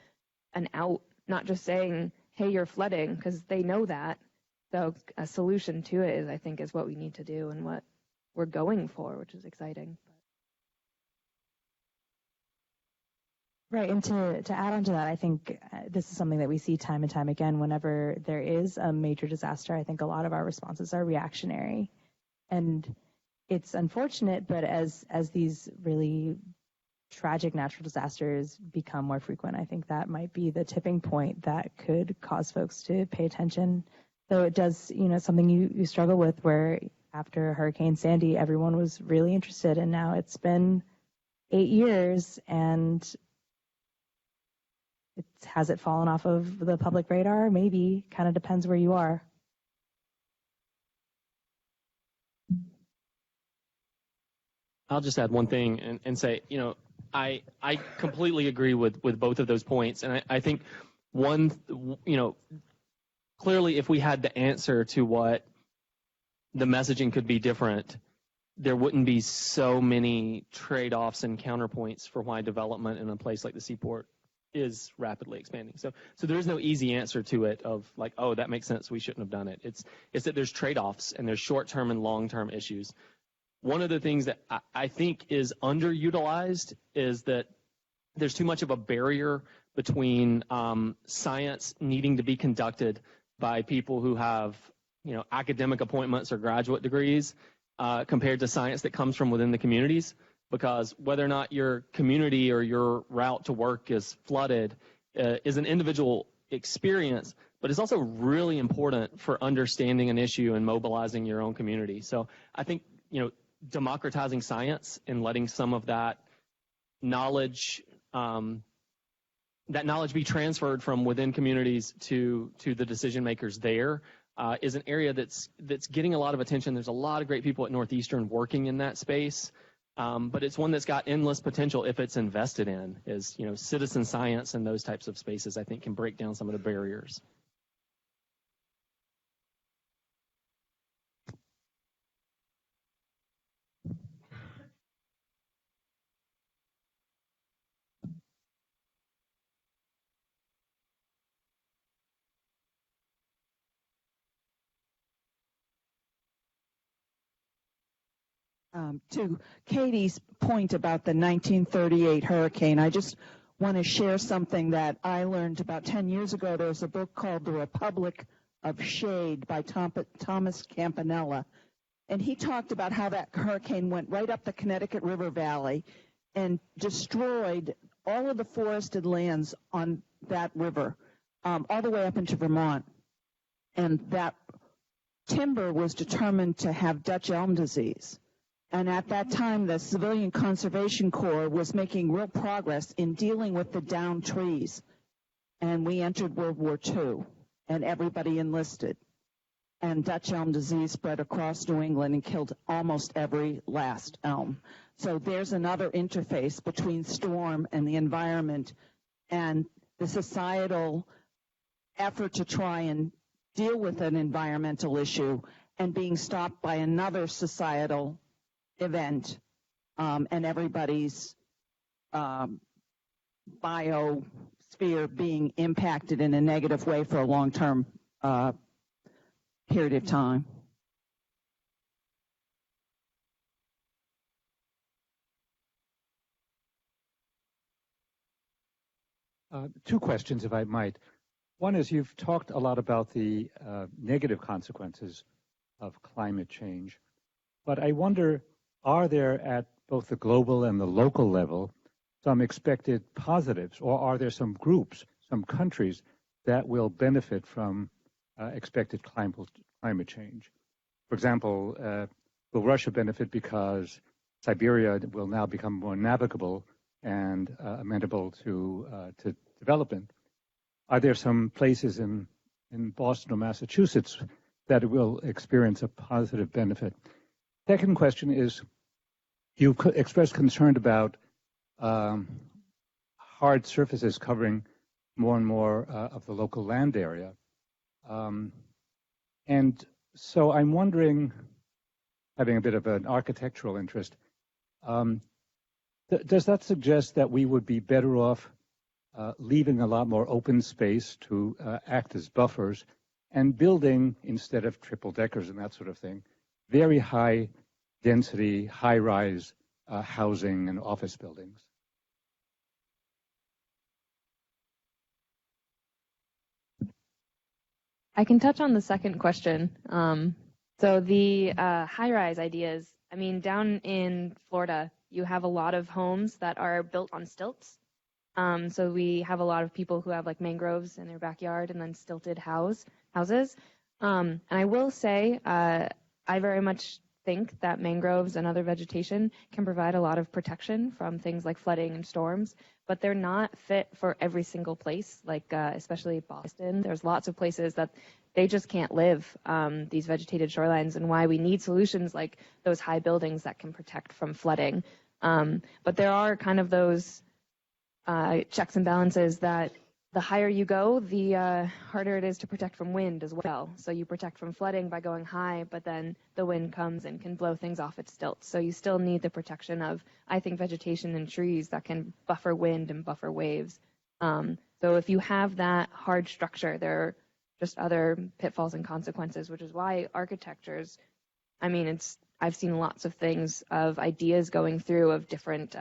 an out, not just saying, hey, you're flooding, because they know that. So a solution to it is, I think, is what we need to do and what we're going for, which is exciting. Right, and to add on to that, I think this is something that we see time and time again. Whenever there is a major disaster, I think a lot of our responses are reactionary. And it's unfortunate, but as these really tragic natural disasters become more frequent, I think that might be the tipping point that could cause folks to pay attention. Though it does, something you struggle with, where after Hurricane Sandy, everyone was really interested, and now it's been 8 years, and has it fallen off of the public radar? Maybe. Kind of depends where you are. I'll just add one thing and say, I completely agree with both of those points. And I think one, clearly if we had the answer to what the messaging could be different, there wouldn't be so many trade-offs and counterpoints for why development in a place like the Seaport is rapidly expanding. So there is no easy answer to it of like, oh, that makes sense, we shouldn't have done it. It's that there's trade-offs and there's short-term and long-term issues. One of the things that I think is underutilized is that there's too much of a barrier between science needing to be conducted by people who have, academic appointments or graduate degrees compared to science that comes from within the communities. Because whether or not your community or your route to work is flooded is an individual experience, but it's also really important for understanding an issue and mobilizing your own community. So I think, democratizing science and letting some of that knowledge be transferred from within communities to the decision makers there is an area that's getting a lot of attention. There's a lot of great people at Northeastern working in that space. But it's one that's got endless potential if it's invested in, is, citizen science and those types of spaces, I think, can break down some of the barriers. To Katie's point about the 1938 hurricane, I just want to share something that I learned about 10 years ago. There was a book called The Republic of Shade by Thomas Campanella, and he talked about how that hurricane went right up the Connecticut River Valley and destroyed all of the forested lands on that river, all the way up into Vermont. And that timber was determined to have Dutch elm disease. And at that time, the Civilian Conservation Corps was making real progress in dealing with the downed trees. And we entered World War II, and everybody enlisted. And Dutch elm disease spread across New England and killed almost every last elm. So there's another interface between storm and the environment and the societal effort to try and deal with an environmental issue and being stopped by another societal event, and everybody's biosphere being impacted in a negative way for a long-term period of time. Two questions, if I might. One is, you've talked a lot about the negative consequences of climate change, but I wonder, are there at both the global and the local level some expected positives, or are there some groups, some countries that will benefit from expected climate change? For example, will Russia benefit because Siberia will now become more navigable and amenable to development? Are there some places in Boston or Massachusetts that will experience a positive benefit? Second question is, you expressed concern about hard surfaces covering more and more of the local land area. And so I'm wondering, having a bit of an architectural interest, does that suggest that we would be better off leaving a lot more open space to act as buffers and building, instead of triple deckers and that sort of thing, very high density, high rise housing and office buildings? I can touch on the second question. So the high-rise ideas, I mean, down in Florida, you have a lot of homes that are built on stilts. So we have a lot of people who have like mangroves in their backyard and then stilted houses. And I will say, I very much think that mangroves and other vegetation can provide a lot of protection from things like flooding and storms, but they're not fit for every single place, like especially Boston. There's lots of places that they just can't live, these vegetated shorelines, and why we need solutions like those high buildings that can protect from flooding. But there are kind of those checks and balances that the higher you go, the harder it is to protect from wind as well. So you protect from flooding by going high, but then the wind comes and can blow things off its stilts. So you still need the protection of, I think, vegetation and trees that can buffer wind and buffer waves. So if you have that hard structure, there are just other pitfalls and consequences, which is why architectures, I mean, I've seen lots of things of ideas going through of different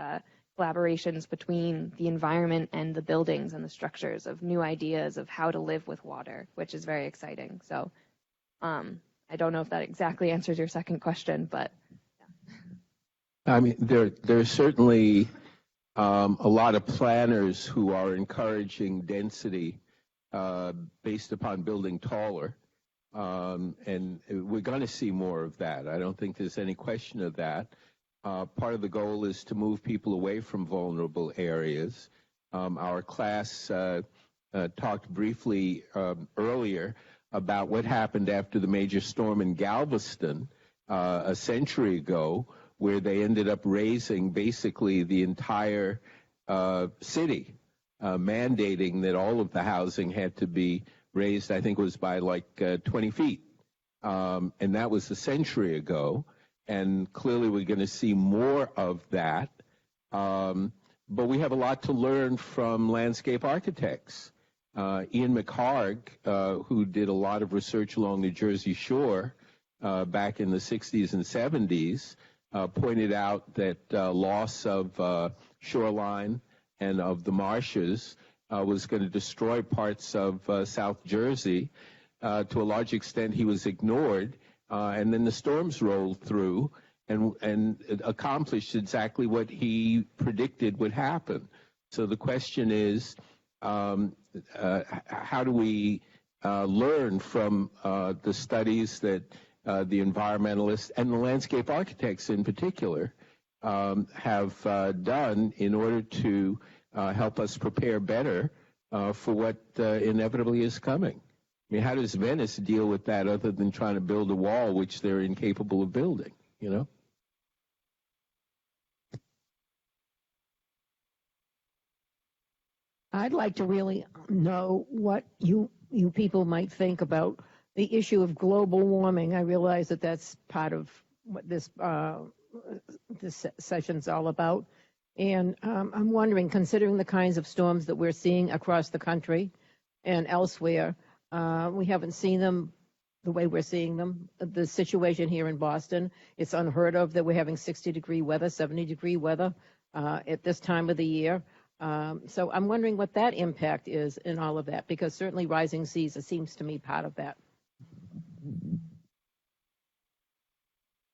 collaborations between the environment and the buildings and the structures, of new ideas of how to live with water, which is very exciting. So I don't know if that exactly answers your second question, but yeah. I mean, there's certainly a lot of planners who are encouraging density based upon building taller. And we're going to see more of that. I don't think there's any question of that. Part of the goal is to move people away from vulnerable areas. Our class talked briefly earlier about what happened after the major storm in Galveston a century ago, where they ended up raising basically the entire city, mandating that all of the housing had to be raised, I think it was by like 20 feet. And that was a century ago. And clearly we're going to see more of that. But we have a lot to learn from landscape architects. Ian McHarg, who did a lot of research along the Jersey Shore back in the 60s and 70s, pointed out that loss of shoreline and of the marshes was going to destroy parts of South Jersey. To a large extent, he was ignored. And then the storms rolled through and accomplished exactly what he predicted would happen. So the question is, how do we learn from the studies that the environmentalists and the landscape architects in particular have done in order to help us prepare better for what inevitably is coming? I mean, how does Venice deal with that other than trying to build a wall, which they're incapable of building, you know? I'd like to really know what you people might think about the issue of global warming. I realize that that's part of what this session's all about. And I'm wondering, considering the kinds of storms that we're seeing across the country and elsewhere, we haven't seen them the way we're seeing them. The situation here in Boston, it's unheard of that we're having 60-degree weather, 70-degree weather at this time of the year. So I'm wondering what that impact is in all of that, because certainly rising seas, it seems to me, part of that.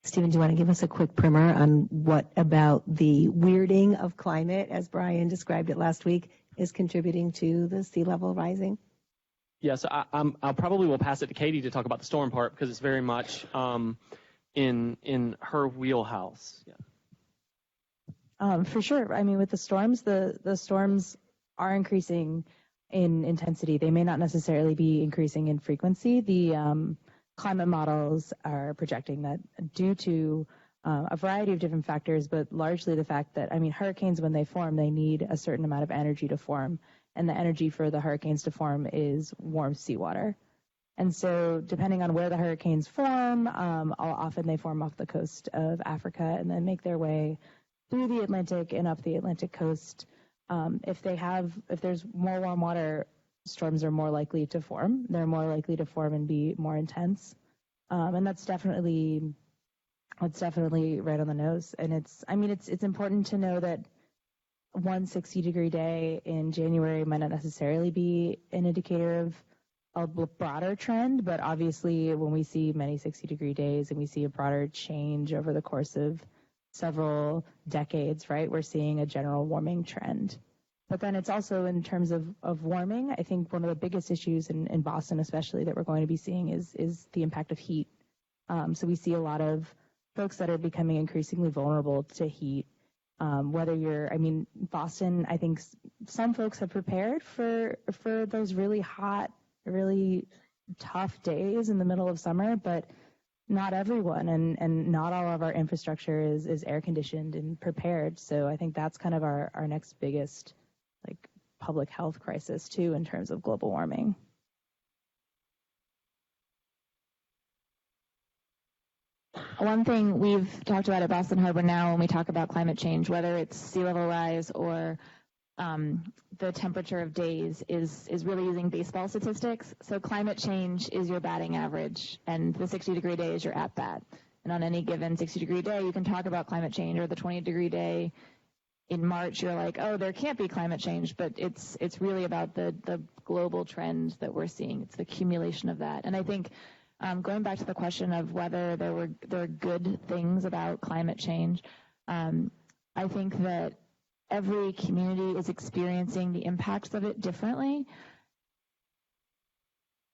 Stephen, do you want to give us a quick primer on what about the weirding of climate, as Brian described it last week, is contributing to the sea level rising? Yeah, so I'll probably will pass it to Katie to talk about the storm part, because it's very much in her wheelhouse. Yeah. For sure. I mean, with the storms, the storms are increasing in intensity. They may not necessarily be increasing in frequency. The climate models are projecting that due to a variety of different factors, but largely the fact that, I mean, hurricanes, when they form, they need a certain amount of energy to form. And the energy for the hurricanes to form is warm seawater. And so depending on where the hurricanes form, often they form off the coast of Africa and then make their way through the Atlantic and up the Atlantic coast. If there's more warm water, storms are more likely to form. They're more likely to form and be more intense. And that's definitely right on the nose. And it's important to know that one 60-degree day in January might not necessarily be an indicator of a broader trend, but obviously when we see many 60-degree days and we see a broader change over the course of several decades, right, we're seeing a general warming trend. But then it's also in terms of warming, I think one of the biggest issues in Boston especially that we're going to be seeing is the impact of heat. So we see a lot of folks that are becoming increasingly vulnerable to heat. Boston, I think some folks have prepared for those really hot, really tough days in the middle of summer, but not everyone, and not all of our infrastructure is air conditioned and prepared. So I think that's kind of our next biggest public health crisis too in terms of global warming. One thing we've talked about at Boston Harbor now when we talk about climate change, whether it's sea level rise or the temperature of days, is really using baseball statistics. So climate change is your batting average, and the 60-degree day is your at-bat. And on any given 60-degree day, you can talk about climate change, or the 20-degree day in March, you're like, oh, there can't be climate change, but it's really about the global trend that we're seeing. It's the accumulation of that. And I think going back to the question of whether there are good things about climate change, I think that every community is experiencing the impacts of it differently.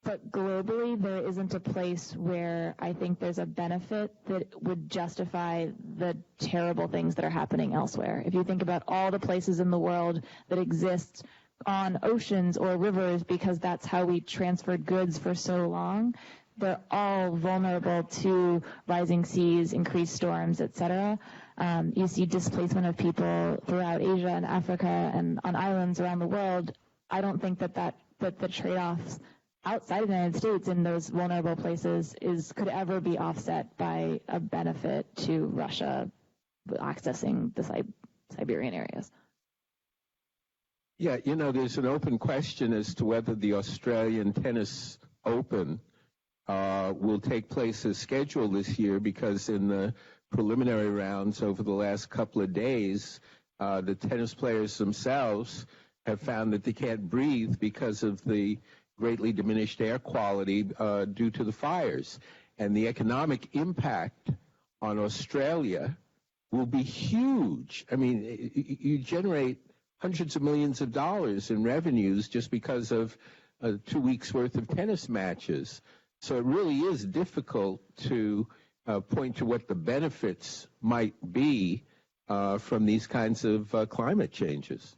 But globally, there isn't a place where I think there's a benefit that would justify the terrible things that are happening elsewhere. If you think about all the places in the world that exist on oceans or rivers because that's how we transferred goods for so long, they're all vulnerable to rising seas, increased storms, etc. You see displacement of people throughout Asia and Africa and on islands around the world. I don't think that the trade-offs outside of the United States in those vulnerable places could ever be offset by a benefit to Russia accessing the Siberian areas. Yeah, there's an open question as to whether the Australian Tennis Open will take place as scheduled this year, because in the preliminary rounds over the last couple of days, the tennis players themselves have found that they can't breathe because of the greatly diminished air quality due to the fires. And the economic impact on Australia will be huge. I mean, you generate hundreds of millions of dollars in revenues just because of 2 weeks worth of tennis matches. So it really is difficult to point to what the benefits might be from these kinds of climate changes.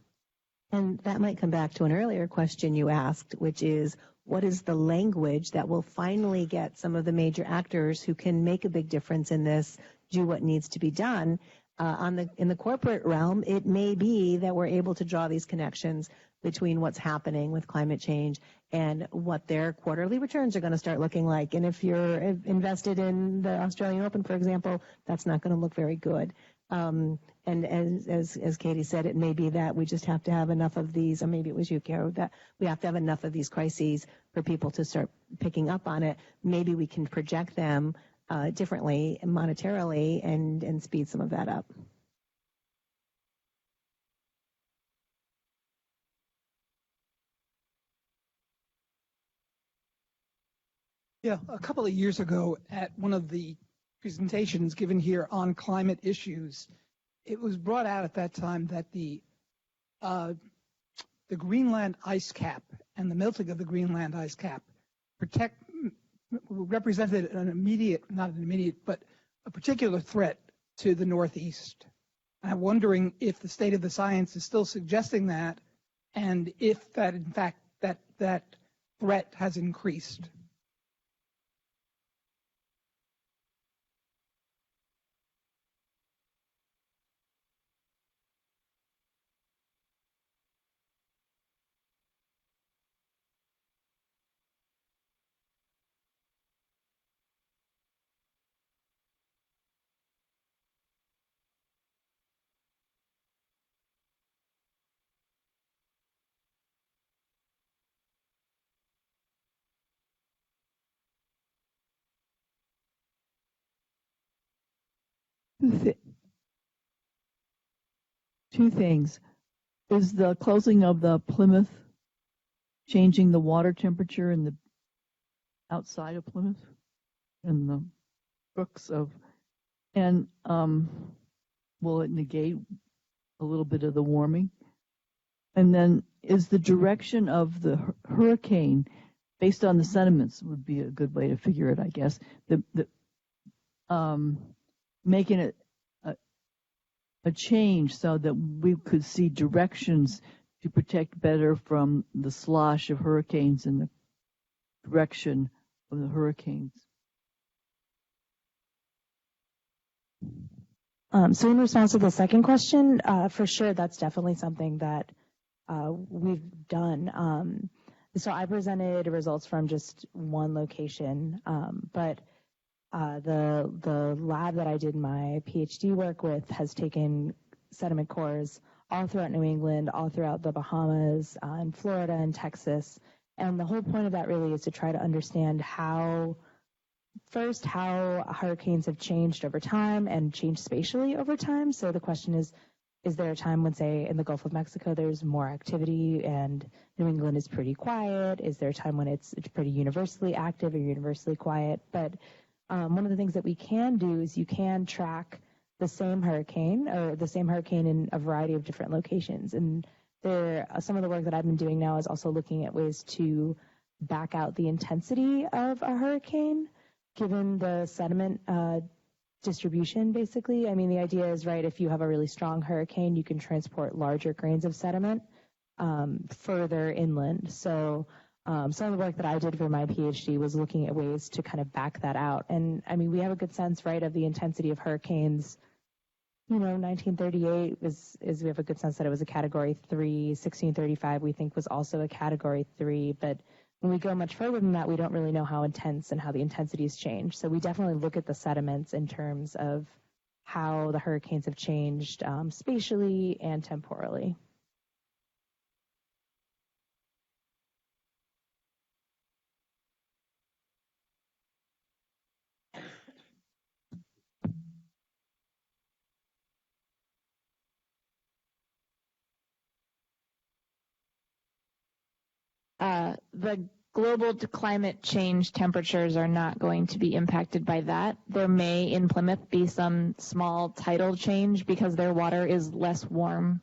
And that might come back to an earlier question you asked, which is, what is the language that will finally get some of the major actors who can make a big difference in this do what needs to be done? In the corporate realm, it may be that we're able to draw these connections between what's happening with climate change and what their quarterly returns are going to start looking like. And if you're invested in the Australian Open, for example, that's not going to look very good. And as Katie said, it may be that we just have to have enough of these, or maybe it was you, Kiera, that we have to have enough of these crises for people to start picking up on it. Maybe we can project them differently monetarily and speed some of that up. Yeah, a couple of years ago at one of the presentations given here on climate issues, it was brought out at that time that the Greenland ice cap and the melting of the Greenland ice cap represented but a particular threat to the Northeast. I'm wondering if the state of the science is still suggesting that, and if that, in fact, that threat has increased. Two things. Is the closing of the Plymouth changing the water temperature in the outside of Plymouth and the brooks and will it negate a little bit of the warming? And then is the direction of the hurricane based on the sediments would be a good way to figure it, I guess. Making it a change so that we could see directions to protect better from the slosh of hurricanes and the direction of the hurricanes. So in response to the second question, for sure, that's definitely something that we've done. So I presented results from just one location, but the lab that I did my PhD work with has taken sediment cores all throughout New England, all throughout the Bahamas, in Florida and Texas. And the whole point of that really is to try to understand how hurricanes have changed over time and changed spatially over time. So the question is there a time when, say, in the Gulf of Mexico, there's more activity and New England is pretty quiet? Is there a time when it's pretty universally active or universally quiet? But one of the things that we can do is you can track the same hurricane in a variety of different locations. And some of the work that I've been doing now is also looking at ways to back out the intensity of a hurricane given the sediment distribution, basically. I mean, the idea is, right, if you have a really strong hurricane, you can transport larger grains of sediment further inland. So some of the work that I did for my PhD was looking at ways to kind of back that out. And I mean, we have a good sense, right, of the intensity of hurricanes. 1938 we have a good sense that it was a Category 3. 1635 we think was also a Category 3. But when we go much further than that, we don't really know how intense and how the intensities change. So we definitely look at the sediments in terms of how the hurricanes have changed spatially and temporally. The global climate change temperatures are not going to be impacted by that. There may in Plymouth be some small tidal change because their water is less warm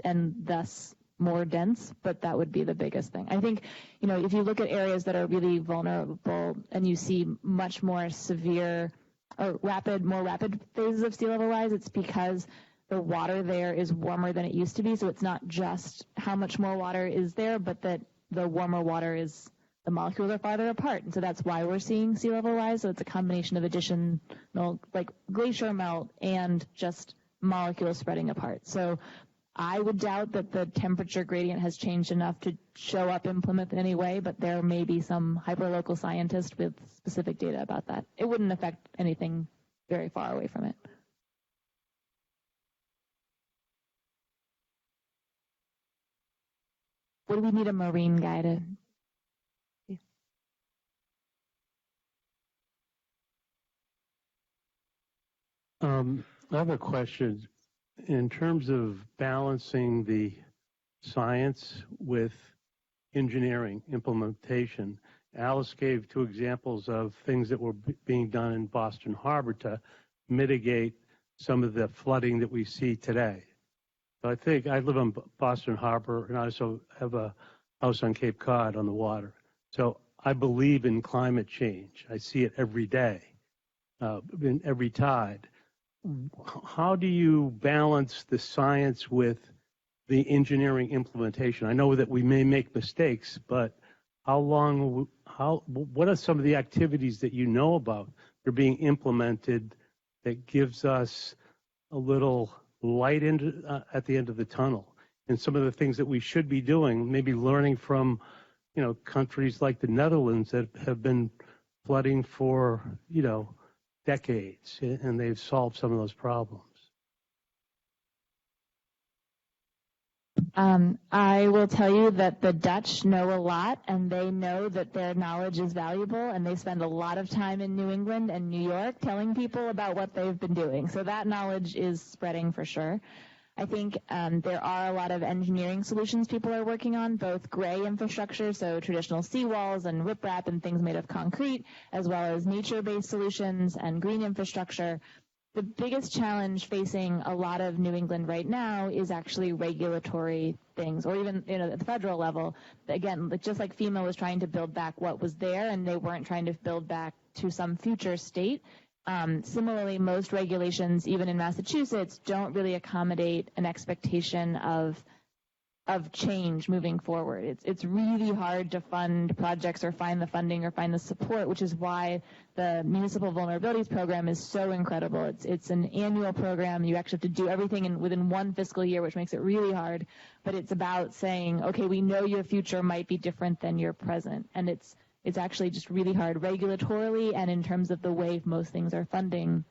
and thus more dense, but that would be the biggest thing. I think, if you look at areas that are really vulnerable and you see much more severe or more rapid phases of sea level rise, it's because the water there is warmer than it used to be. So it's not just how much more water is there, but that the warmer water is, the molecules are farther apart. And so that's why we're seeing sea level rise. So it's a combination of additional, like glacier melt and just molecules spreading apart. So I would doubt that the temperature gradient has changed enough to show up in Plymouth in any way, but there may be some hyperlocal scientist with specific data about that. It wouldn't affect anything very far away from it. Would we need a marine guy to? I have a question. In terms of balancing the science with engineering implementation, Alice gave 2 examples of things that were being done in Boston Harbor to mitigate some of the flooding that we see today. So I think I live on Boston Harbor, and I also have a house on Cape Cod on the water. So I believe in climate change. I see it every day, in every tide. How do you balance the science with the engineering implementation? I know that we may make mistakes, but what are some of the activities that you know about that are being implemented that gives us a little light at the end of the tunnel? And some of the things that we should be doing, maybe learning from, countries like the Netherlands that have been flooding for, decades, and they've solved some of those problems. I will tell you that the Dutch know a lot, and they know that their knowledge is valuable, and they spend a lot of time in New England and New York telling people about what they've been doing. So that knowledge is spreading for sure. I think there are a lot of engineering solutions people are working on, both gray infrastructure, so traditional seawalls and riprap and things made of concrete, as well as nature-based solutions and green infrastructure. The biggest challenge facing a lot of New England right now is actually regulatory things, or even at the federal level. Again, just like FEMA was trying to build back what was there, and they weren't trying to build back to some future state. Similarly, most regulations, even in Massachusetts, don't really accommodate an expectation of change moving forward. It's really hard to fund projects or find the funding or find the support, which is why the Municipal Vulnerabilities Program is so incredible. It's an annual program. You actually have to do everything within one fiscal year, which makes it really hard. But it's about saying, okay, we know your future might be different than your present, and it's actually just really hard regulatorily and in terms of the way most things are funded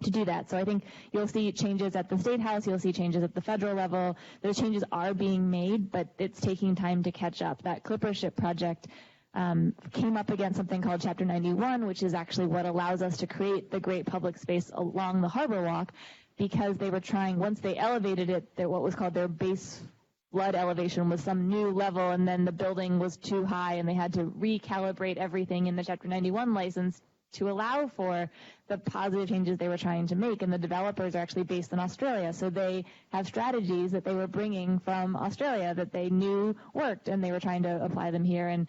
to do that. So I think you'll see changes at the State House, you'll see changes at the federal level. Those changes are being made, but it's taking time to catch up. That clipper ship project came up against something called Chapter 91, which is actually what allows us to create the great public space along the harbor walk, because they were trying, once they elevated it, what was called their base flood elevation was some new level, and then the building was too high, and they had to recalibrate everything in the Chapter 91 license to allow for the positive changes they were trying to make. And the developers are actually based in Australia, so they have strategies that they were bringing from Australia that they knew worked, and they were trying to apply them here. And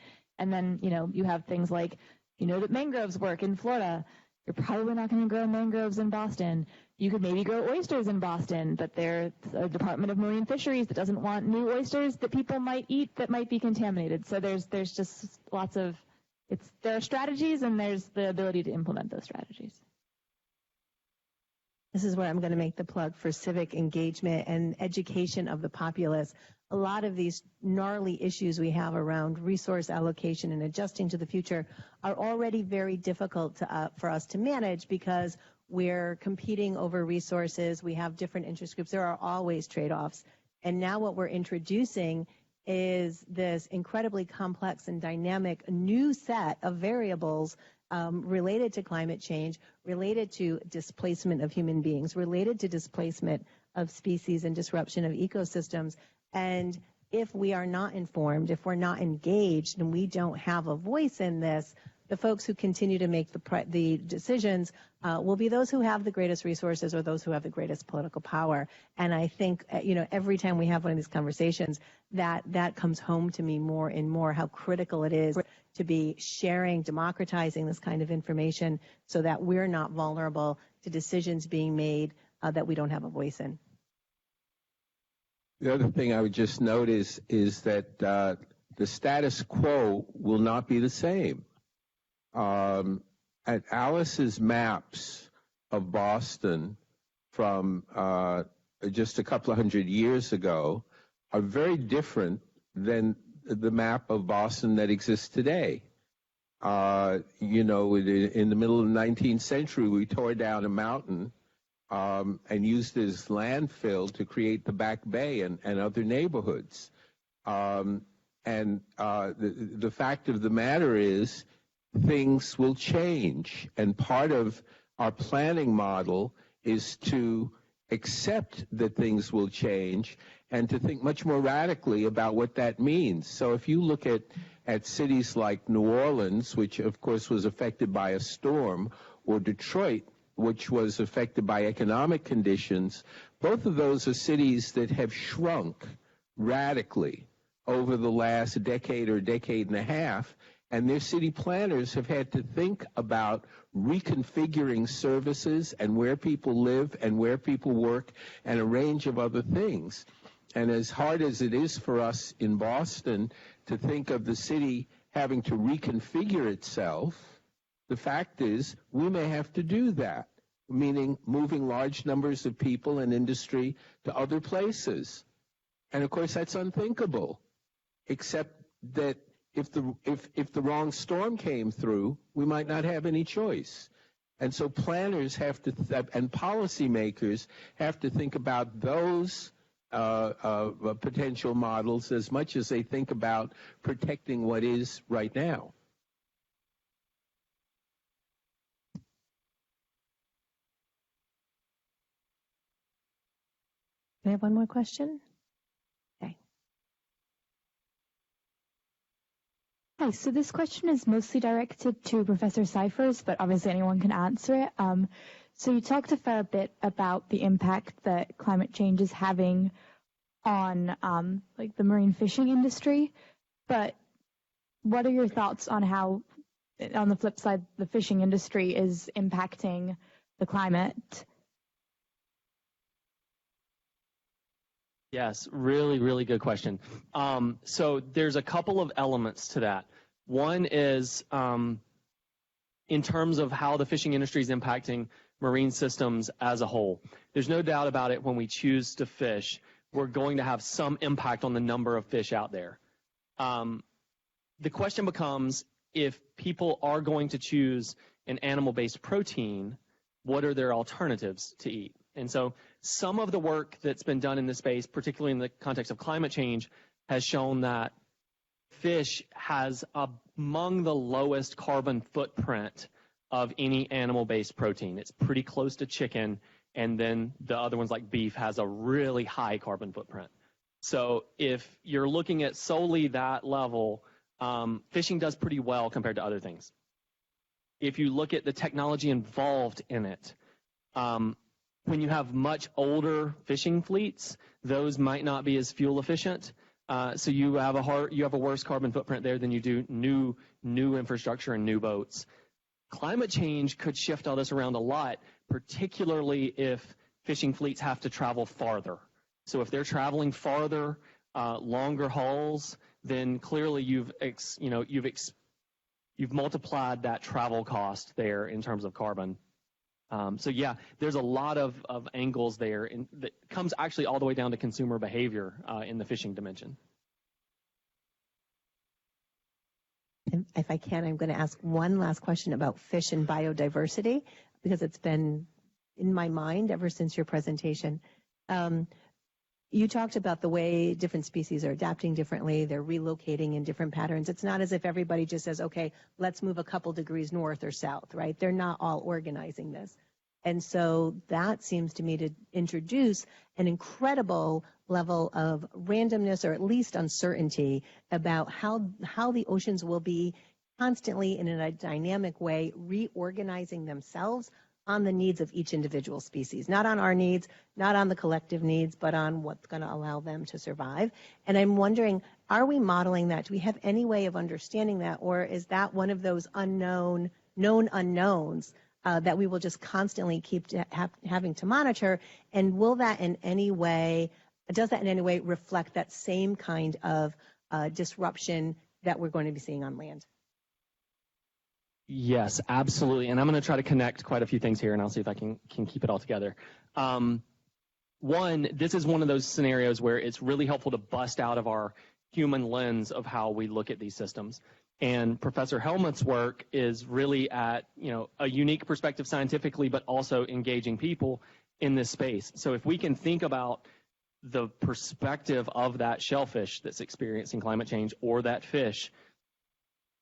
then, you have things like, that mangroves work in Florida. You're probably not going to grow mangroves in Boston. You could maybe grow oysters in Boston, but there's a Department of Marine Fisheries that doesn't want new oysters that people might eat that might be contaminated. So there's just lots of, there are strategies, and there's the ability to implement those strategies. This is where I'm going to make the plug for civic engagement and education of the populace. A lot of these gnarly issues we have around resource allocation and adjusting to the future are already very difficult for us to manage, because we're competing over resources. We have different interest groups. There are always trade-offs. And now what we're introducing is this incredibly complex and dynamic new set of variables related to climate change, related to displacement of human beings, related to displacement of species and disruption of ecosystems. And if we are not informed, if we're not engaged, and we don't have a voice in this, the folks who continue to make the decisions will be those who have the greatest resources or those who have the greatest political power. And I think, every time we have one of these conversations, that comes home to me more and more, how critical it is to be sharing, democratizing this kind of information so that we're not vulnerable to decisions being made that we don't have a voice in. The other thing I would just note is that the status quo will not be the same. At Alice's maps of Boston, from just a couple of hundred years ago are very different than the map of Boston that exists today. You know, in the middle of the 19th century, we tore down a mountain and used it as landfill to create the Back Bay and other neighborhoods. The fact of the matter is things will change. And part of our planning model is to accept that things will change and to think much more radically about what that means. So if you look at cities like New Orleans, which of course was affected by a storm, or Detroit, which was affected by economic conditions, both of those are cities that have shrunk radically over the last decade or decade and a half, and their city planners have had to think about reconfiguring services and where people live and where people work and a range of other things. And as hard as it is for us in Boston to think of the city having to reconfigure itself, the fact is we may have to do that, meaning moving large numbers of people and industry to other places. And of course that's unthinkable, except that if the wrong storm came through, we might not have any choice. And so planners have to, and policymakers have to think about those potential models as much as they think about protecting what is right now. We have one more question. Hi, so this question is mostly directed to Professor Scyphers, but obviously anyone can answer it. So you talked a fair bit about the impact that climate change is having on like the marine fishing industry, but what are your thoughts on how, on the flip side, the fishing industry is impacting the climate? Yes, really, really good question. So there's a couple of elements to that. One is in terms of how the fishing industry is impacting marine systems as a whole. There's no doubt about it, when we choose to fish, we're going to have some impact on the number of fish out there. The question becomes, if people are going to choose an animal-based protein, what are their alternatives to eat? And so some of the work that's been done in this space, particularly in the context of climate change, has shown that fish has among the lowest carbon footprint of any animal-based protein. It's pretty close to chicken, and then the other ones like beef has a really high carbon footprint. So if you're looking at solely that level, fishing does pretty well compared to other things. If you look at the technology involved in it, when you have much older fishing fleets, those might not be as fuel efficient. So you have a worse carbon footprint there than you do new infrastructure and new boats. Climate change could shift all this around a lot, particularly if fishing fleets have to travel farther. So if they're traveling farther, longer hauls, then clearly you've multiplied that travel cost there in terms of carbon. So yeah, there's a lot of angles there that comes actually all the way down to consumer behavior in the fishing dimension. And if I can, I'm going to ask one last question about fish and biodiversity, because it's been in my mind ever since your presentation. You talked about the way different species are adapting differently, they're relocating in different patterns. It's not as if everybody just says, okay, let's move a couple degrees north or south, right? They're not all organizing this. And so that seems to me to introduce an incredible level of randomness, or at least uncertainty, about how the oceans will be constantly, in a dynamic way, reorganizing themselves on the needs of each individual species, not on our needs, not on the collective needs, but on what's going to allow them to survive. And I'm wondering, are we modeling that? Do we have any way of understanding that? Or is that one of those known unknowns that we will just constantly keep having to monitor? And will that in any way, does that in any way reflect that same kind of disruption that we're going to be seeing on land? Yes, absolutely. And I'm going to try to connect quite a few things here, and I'll see if I can keep it all together. One, this is one of those scenarios where it's really helpful to bust out of our human lens of how we look at these systems. And Professor Helmut's work is really at, a unique perspective scientifically, but also engaging people in this space. So if we can think about the perspective of that shellfish that's experiencing climate change or that fish,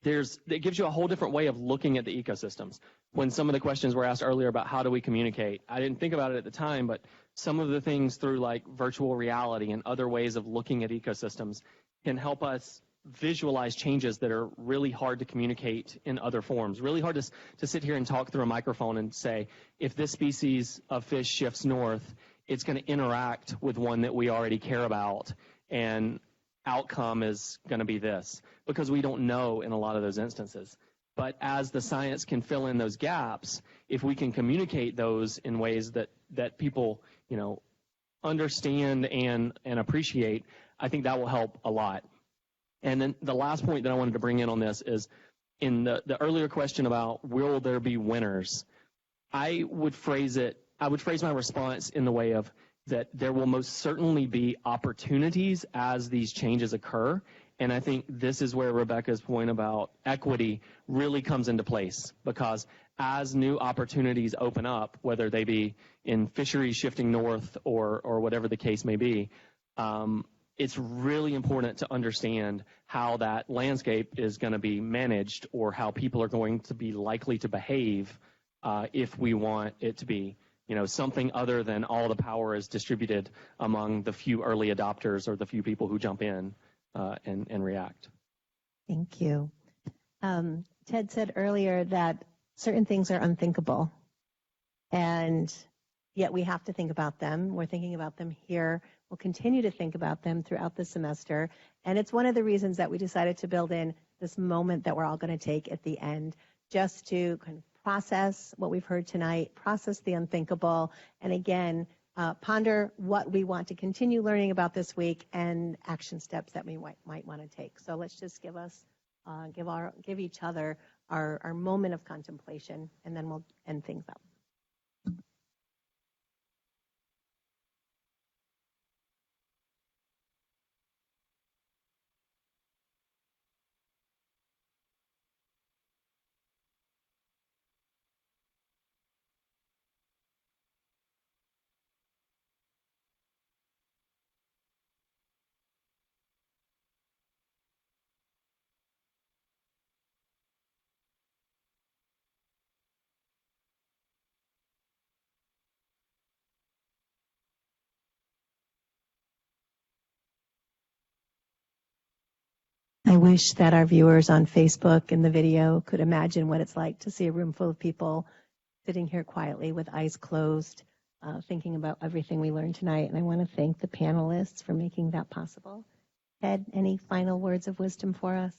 it gives you a whole different way of looking at the ecosystems. When some of the questions were asked earlier about how do we communicate, I didn't think about it at the time, but some of the things through like virtual reality and other ways of looking at ecosystems can help us visualize changes that are really hard to communicate in other forms. Really hard to sit here and talk through a microphone and say, if this species of fish shifts north, it's going to interact with one that we already care about, and outcome is going to be this, because we don't know in a lot of those instances. But as the science can fill in those gaps, if we can communicate those in ways that people, understand and appreciate, I think that will help a lot. And then the last point that I wanted to bring in on this is in the earlier question about will there be winners, I would phrase my response in the way of that there will most certainly be opportunities as these changes occur. And I think this is where Rebecca's point about equity really comes into place, because as new opportunities open up, whether they be in fisheries shifting north or whatever the case may be, it's really important to understand how that landscape is going to be managed, or how people are going to be likely to behave if we want it to be something other than all the power is distributed among the few early adopters or the few people who jump in and react. Thank you. Ted said earlier that certain things are unthinkable, and yet we have to think about them. We're thinking about them here. We'll continue to think about them throughout the semester, and it's one of the reasons that we decided to build in this moment that we're all going to take at the end, just to kind of process what we've heard tonight, process the unthinkable, and again, ponder what we want to continue learning about this week and action steps that we might want to take. So let's just give each other our moment of contemplation, and then we'll end things up. I wish that our viewers on Facebook and the video could imagine what it's like to see a room full of people sitting here quietly with eyes closed, thinking about everything we learned tonight. And I want to thank the panelists for making that possible. Ed, any final words of wisdom for us?